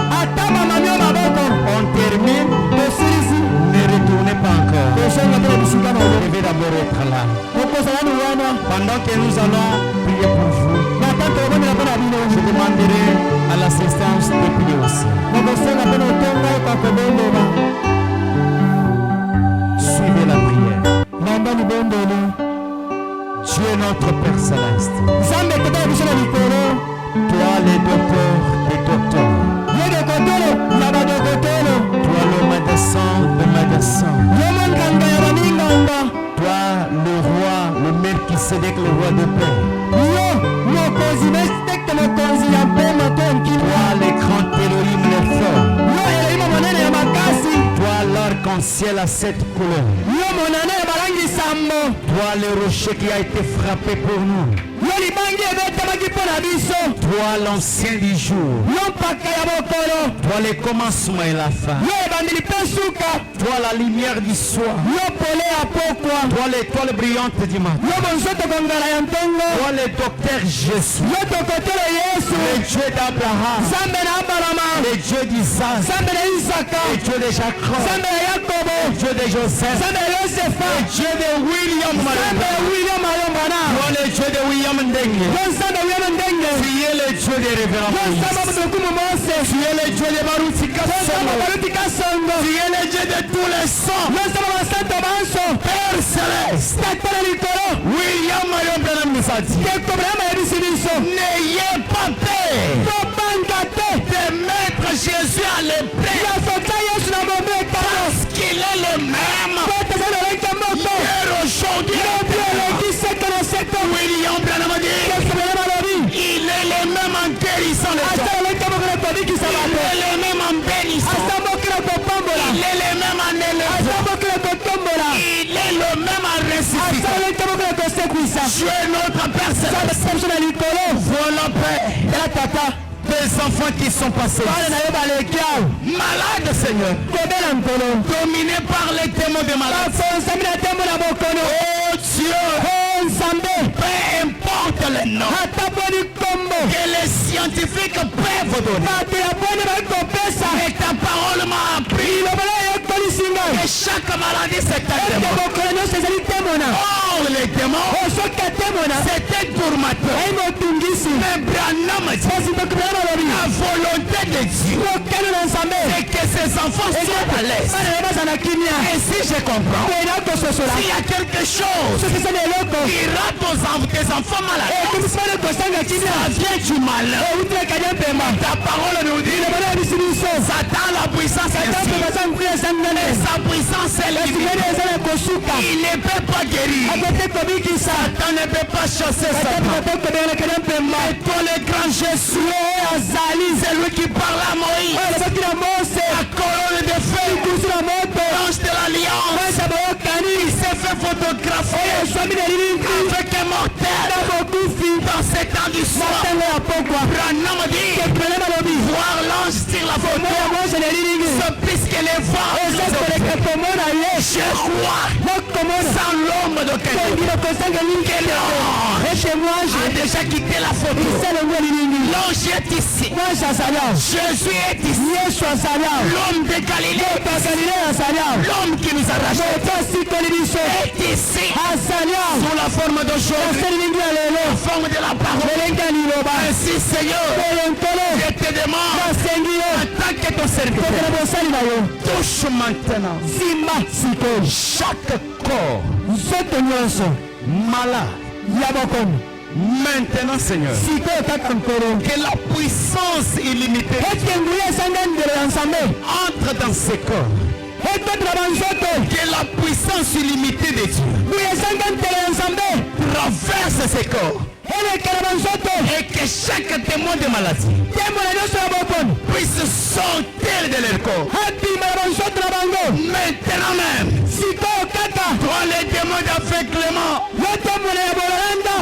on termine. Ne retournez pas encore. Vous devez d'abord être là. Pendant que nous allons prier pour vous, je demanderai à l'assistance de prier aussi. Suivez la prière. Dieu est notre Père Céleste. Toi le docteur des docteurs. Toi le médecin de médecins. Toi le roi, le Melchisédek, le roi de paix. Toi les grands Elohim, les forts. Toi l'arc-en-ciel à 7 couleurs. Toi le rocher qui a été frappé pour nous. Toi l'ancien du jour. Toi le commencement et la fin. Toi la lumière du soir. Toi l'étoile brillante du matin. Toi le docteur Jésus. Le Dieu d'Abraham. Le Dieu d'Isaac. Le Dieu de Jacob. Le Dieu de Joseph. Le Dieu de William. Toi le Dieu de William Ndenge. Tu es le Dieu des révérends. Tu es le Dieu de Marutika Songo. Tu es le Dieu de tous les sangs. Père Céleste. William Marion Branham nous a dit, n'ayez pas peur de mettre Jésus à l'épreuve parce qu'il est le même hier, aujourd'hui. William Branham a dit, il est le même en guérissant les gens. Il est le même en bénissant. Il est le même en élevant. Il est le même en ressuscitant. Dieu est notre Père Céleste. Voilà Père. Des enfants qui sont passés malades, Seigneur, dominés par les démons de maladie. Oh Dieu, peu importe le nom que les scientifiques peuvent donner, et ta parole m'a appris que chaque maladie c'est un démon. Or les démons c'était pour ma peur. Mais Branham dit, la volonté de Dieu c'est que ces enfants soient à l'aise. Et si je comprends, s'il y a quelque chose qui rate tes enfants malades, ça vient du malheur. Ta parole nous dit, Satan la puissance est ici. Et sa puissance est limitée. Il ne peut pas guérir. Satan ne peut pas chasser Satan. Mais toi le grand Jésus, c'est lui qui parle à Moïse. La colonne de feu, l'ange de l'alliance, il s'est fait photographier avec un mortel dans ces temps du soir. Branham dit, voir l'ange sur la photo, c'est plus que les voir. Je crois sans l'homme de quelqu'un que l'ange a déjà quitté la photo. L'ange est ici. Jésus est ici. L'homme de Galilée, l'homme qui nous a racheté est ici. Sous la forme de chose, la forme de la parole. Ainsi Seigneur, je te demande, en tant que ton serviteur, touche maintenant chaque corps malade. Maintenant Seigneur, que la puissance illimitée entre dans ces corps. Que la puissance illimitée de Dieu traverse ces corps. et que chaque démon de maladie puisse sortir de leur corps. Maintenant même, toi les démons d'aveuglement,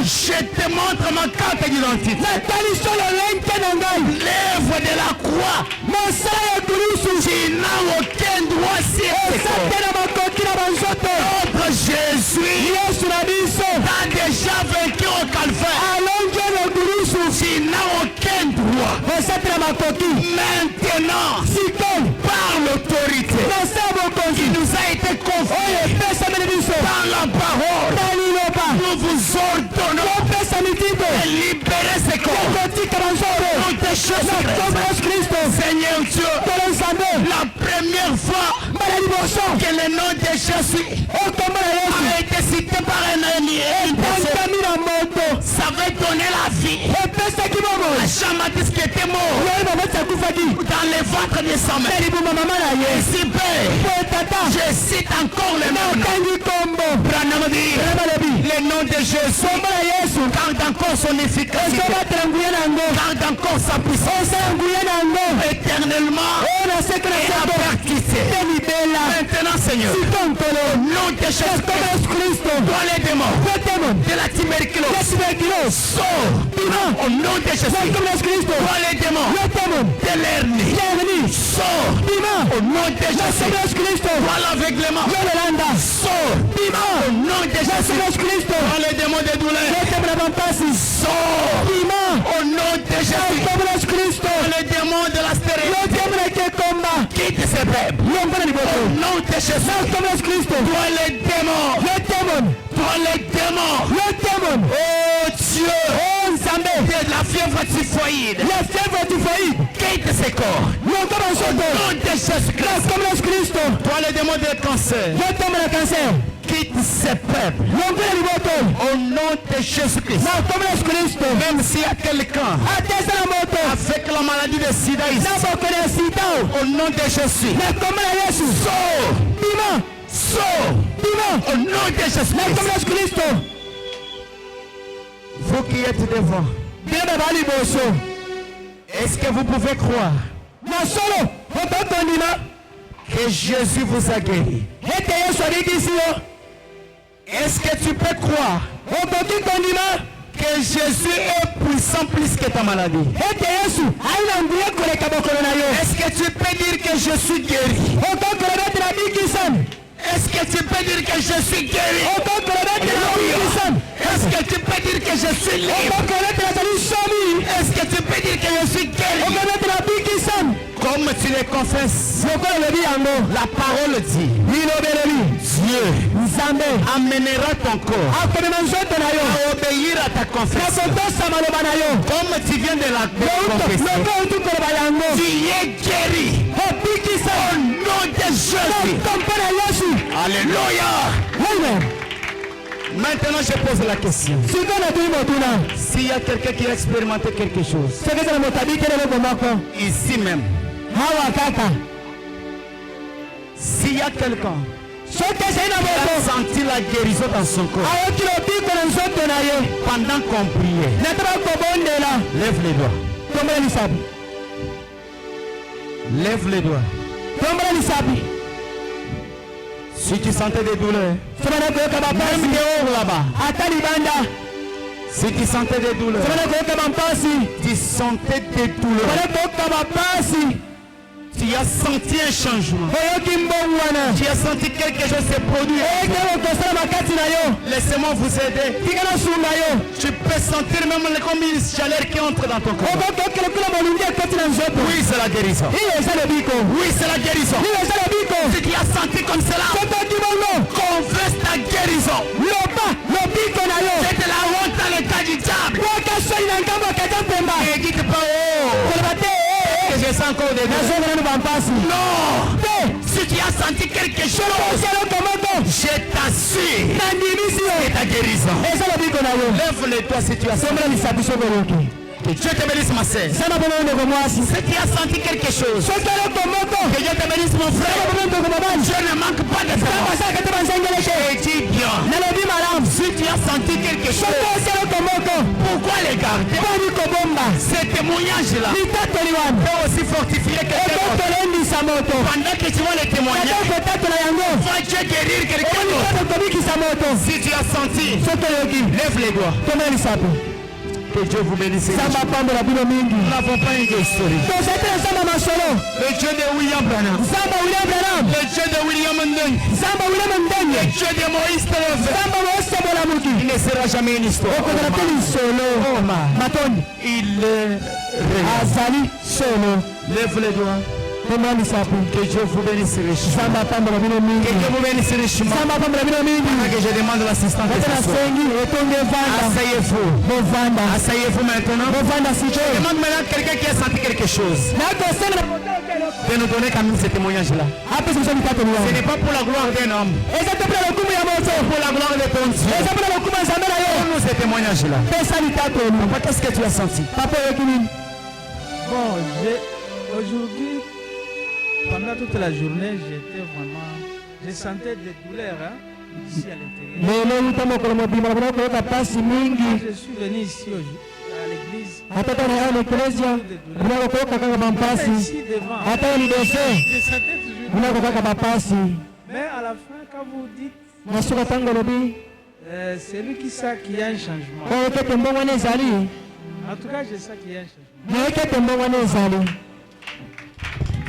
je te montre ma carte d'identité. L'œuvre de la croix, tu n'as aucun droit sur tes corps. Notre Jésus a déjà vaincu au calvaire. Tu n'as aucun droit. Maintenant, par l'autorité qui nous a été confiée dans la parole, nous vous ordonnons de libérer ces corps. Seigneur Dieu, la première fois que le nom de Jésus a été cité par un alien, ça va donner la vie. Jean-Baptiste qui était mort dans le ventre de sa mère. Si je cite encore le nom. Le nom de Jésus garde encore son efficacité, garde encore sa puissance éternellement et à perpétuité. Maintenant, Seigneur, au nom de Jésus-Christ, toi les démons de la tuberculose, sors au nom de Jésus-Christ, toi les démons de l'hernie, sors au nom de Jésus-Christ, toi l'aveuglement, sors au nom de Jésus-Christ, toi les démons de douleur, sors au nom de Jésus-Christ, toi les démons de la stérilité, quitte ces peuples, au nom de Jésus-Christ, toi les démons, toi les démons, oh Dieu, de la fièvre typhoïde, quitte ces corps, au nom de Jésus-Christ, toi les démons de cancer, quitte ces peuples, au nom de Jésus-Christ. Même s'il y a quelqu'un avec la maladie de sida ici, au nom de Jésus, sors au nom de Jésus-Christ. Vous qui êtes devant, est-ce que vous pouvez croire que Jésus vous a guéri? Est-ce que tu peux croire que Jésus est puissant plus que ta maladie? Est-ce que tu peux dire que je suis guéri? Est-ce que tu peux dire que je suis guéri? Est-ce que tu peux dire que je suis libre? Est-ce que tu peux dire que je suis guéri? Comme tu le confesses, la parole dit, Dieu amènera ton corps à obéir à ta confession. Comme tu viens de la confesser, tu es guéri au nom de Jésus. Alléluia. Maintenant je pose la question. S'il y a quelqu'un qui a expérimenté quelque chose ici même, s'il y a quelqu'un qui a senti la guérison dans son corps pendant qu'on priait, lève les doigts. Lève les doigts. Si tu sentais des douleurs, même dehors là-bas, si tu sentais des douleurs, tu sentais des douleurs, tu as senti un changement, tu as senti quelque chose se produire, laissez-moi vous aider. Tu peux sentir même comme une chaleur qui entre dans ton corps. Oui, c'est la guérison. Oui, c'est la guérison. Si tu as senti comme cela, confesse ta guérison. C'est de la honte à l'état du diable. Et dites pas, que je sens encore des douleurs. Non. Si tu as senti quelque chose, je t'assure, c'est ta guérison. Lève les doigts si tu as senti. Que Dieu te bénisse ma sœur. Si tu as senti quelque chose, que Dieu te bénisse mon frère. Dieu ne manque pas de faveur. Et dis bien. Si tu as senti quelque chose, pourquoi les garder? Ce témoignage-là peut aussi fortifier quelqu'un. Pendant que tu vois le témoignage, va Dieu guérir quelqu'un d'autre. Si tu as senti, lève les doigts. Que Dieu vous bénisse. Nous n'avons pas une histoire. Le Dieu de William Branham. Le Dieu de William Ndeng. Le Dieu de Moïse Televe. Il ne sera jamais une histoire. Il est réel. Lève les doigts. Que Dieu vous bénisse richement. Que Dieu vous bénisse richement. Que je demande l'assistance de ce soir. Asseyez-vous. Asseyez-vous maintenant. Je demande maintenant à quelqu'un qui a senti quelque chose de nous donner quand même ce témoignage-là. Ce n'est pas pour la gloire d'un homme. C'est pour la gloire de ton Dieu. Donne-nous ce témoignage-là. Papa, qu'est-ce que tu as senti? Bon, aujourd'hui, pendant toute la journée, j'étais vraiment... Je sentais des douleurs ici à l'intérieur. Je suis venu ici à l'église. Ici devant. Je sentais toujours. Mais à la fin, quand vous dites, c'est lui qui sait qu'il y a un changement. En tout cas, je sais qu'il y a un changement.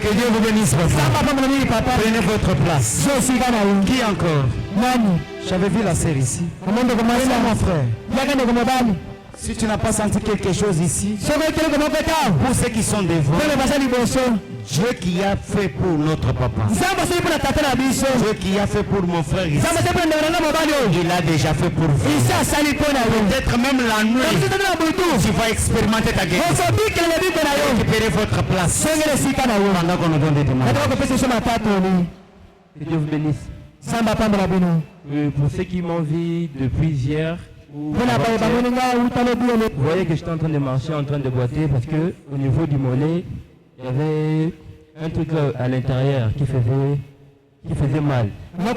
Que Dieu vous bénisse, prenez votre place. Qui encore? J'avais vu la sœur ici. Mon frère. Si tu n'as pas senti quelque chose ici, pour ceux qui sont devant, Dieu qui a fait pour notre papa, Dieu qui a fait pour mon frère ici, il a déjà fait pour vous. Peut-être même la nuit, tu vas expérimenter ta guérison. Récupérez votre place pendant qu'on nous donne des témoignages. Que Dieu vous bénisse. Pour ceux qui m'ont vu depuis hier, vous voyez que j'étais en train de marcher, en train de boiter parce que au niveau du mollet, il y avait un truc à l'intérieur qui faisait mal. Quand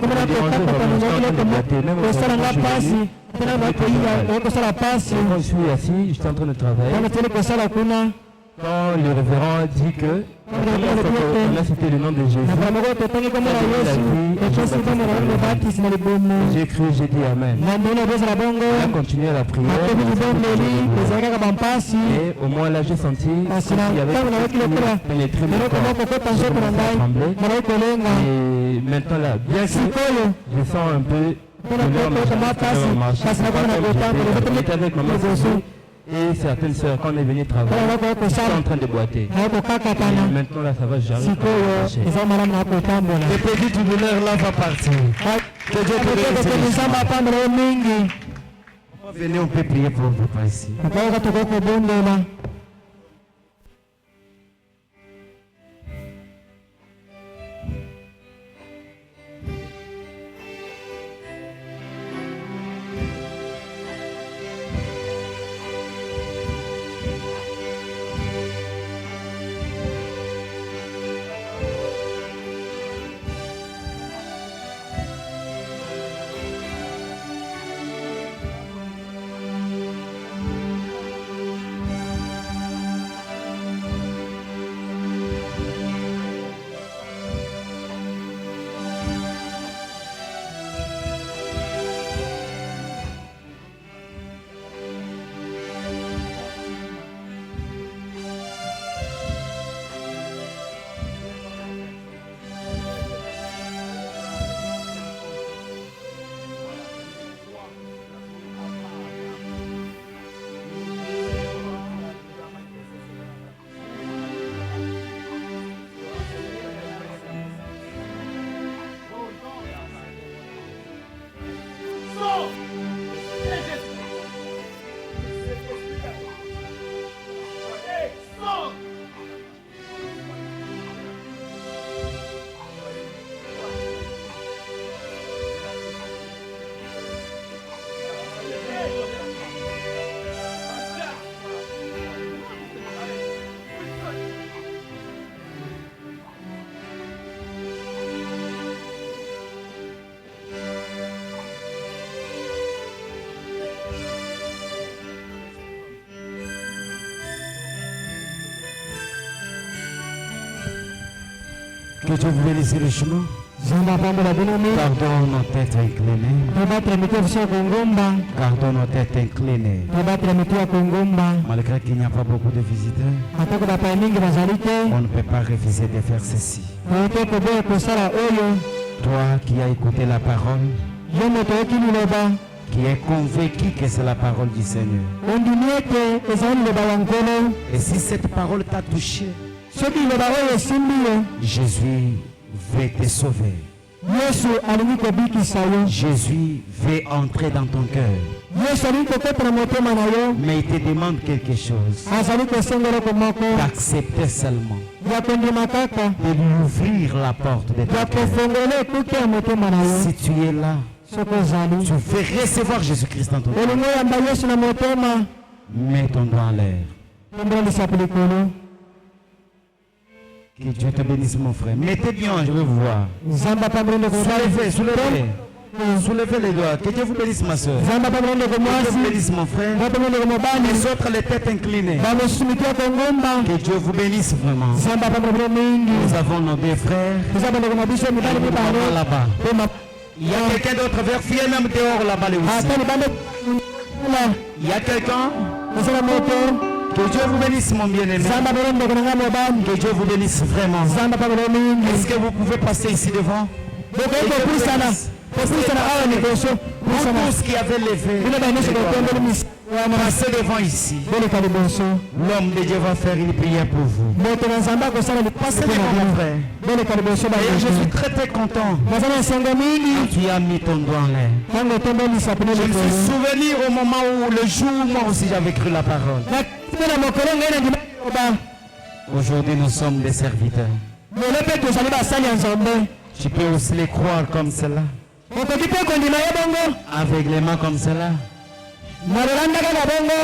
je suis assis, j'étais en train de travailler. Quand le révérend dit que on a cité le nom de Jésus, j'ai cru, j'ai dit Amen. On a continué la prière. Et au moins là, j'ai senti qu'il y avait pénétré mon corps. J'ai commencé à trembler. Et maintenant là, bien que je sens un peu de j'étais avec maman et certaines soeurs, quand on est venu travailler, ils sont en train de boiter. Et maintenant là, ça va, j'arrive à marcher. Les petites douleurs là va partir. Que Dieu te bénisse. Venez, on peut prier pour vous par ici. Que Dieu vous bénisse richement. Gardons nos têtes inclinées. Gardons nos têtes inclinées. Malgré qu'il n'y a pas beaucoup de visiteurs, on ne peut pas refuser de faire ceci. Toi qui as écouté la parole, qui est convaincu que c'est la parole du Seigneur. Et si cette parole t'a touché, Jésus veut te sauver. Jésus veut entrer dans ton cœur. Mais il te demande quelque chose. D'accepter seulement. De lui ouvrir la porte de ton cœur. Si tu es là, tu veux recevoir Jésus-Christ dans ton cœur. Mets ton doigt en l'air. Que Dieu te bénisse, mon frère. Mettez bien, je veux vous voir. Soulevez les doigts. Que Dieu vous bénisse, ma soeur. Que Dieu vous bénisse, mon frère. Les autres, les têtes inclinées. Que Dieu vous bénisse vraiment. Nous avons nos deux frères. Là-bas. Il y a quelqu'un d'autre vers fier même dehors là-bas aussi. Il y a quelqu'un. Que Dieu vous bénisse, mon bien-aimé. Que Dieu vous bénisse vraiment. Est-ce que vous pouvez passer ici devant? Tous qui avaient levé, passez devant ici. L'homme de Dieu va faire une prière pour vous. Passez devant mon frère. Et je suis très très content. Tu as mis ton doigt en l'air. Je me suis souvenu au moment où, le jour où moi aussi j'avais cru la parole. Aujourd'hui nous sommes des serviteurs. Tu peux aussi les croire comme cela. Avec les mains comme cela.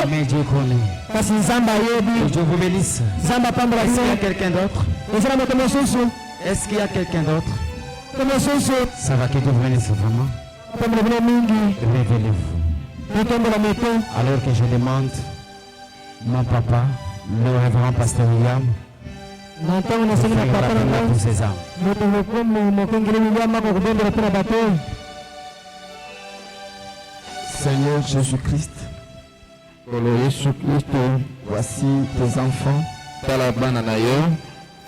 Mais Dieu connaît. Que Dieu vous bénisse. Est-ce qu'il y a quelqu'un d'autre? Est-ce qu'il y a quelqu'un d'autre? Ça va, que Dieu vous bénisse vraiment. Révélez-vous. Alors que je demande mon papa, le révérend pasteur William, pour ses âmes. Seigneur Jésus-Christ, voici tes enfants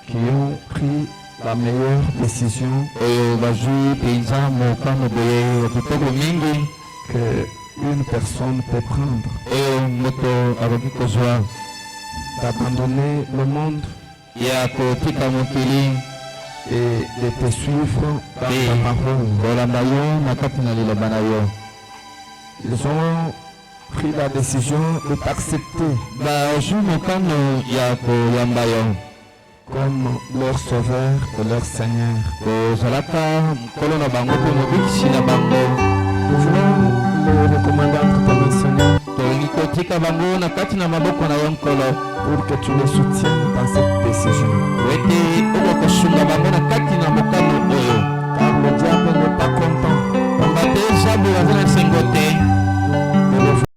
qui ont pris la meilleure décision qu'une personne peut prendre, d'abandonner le monde et de te suivre dans ta parole. Ils ont pris la décision de t'accepter comme leur sauveur et leur Seigneur. Nous voulons les recommander entre tes mains, Seigneur, pour que tu les soutiennes dans cette décision.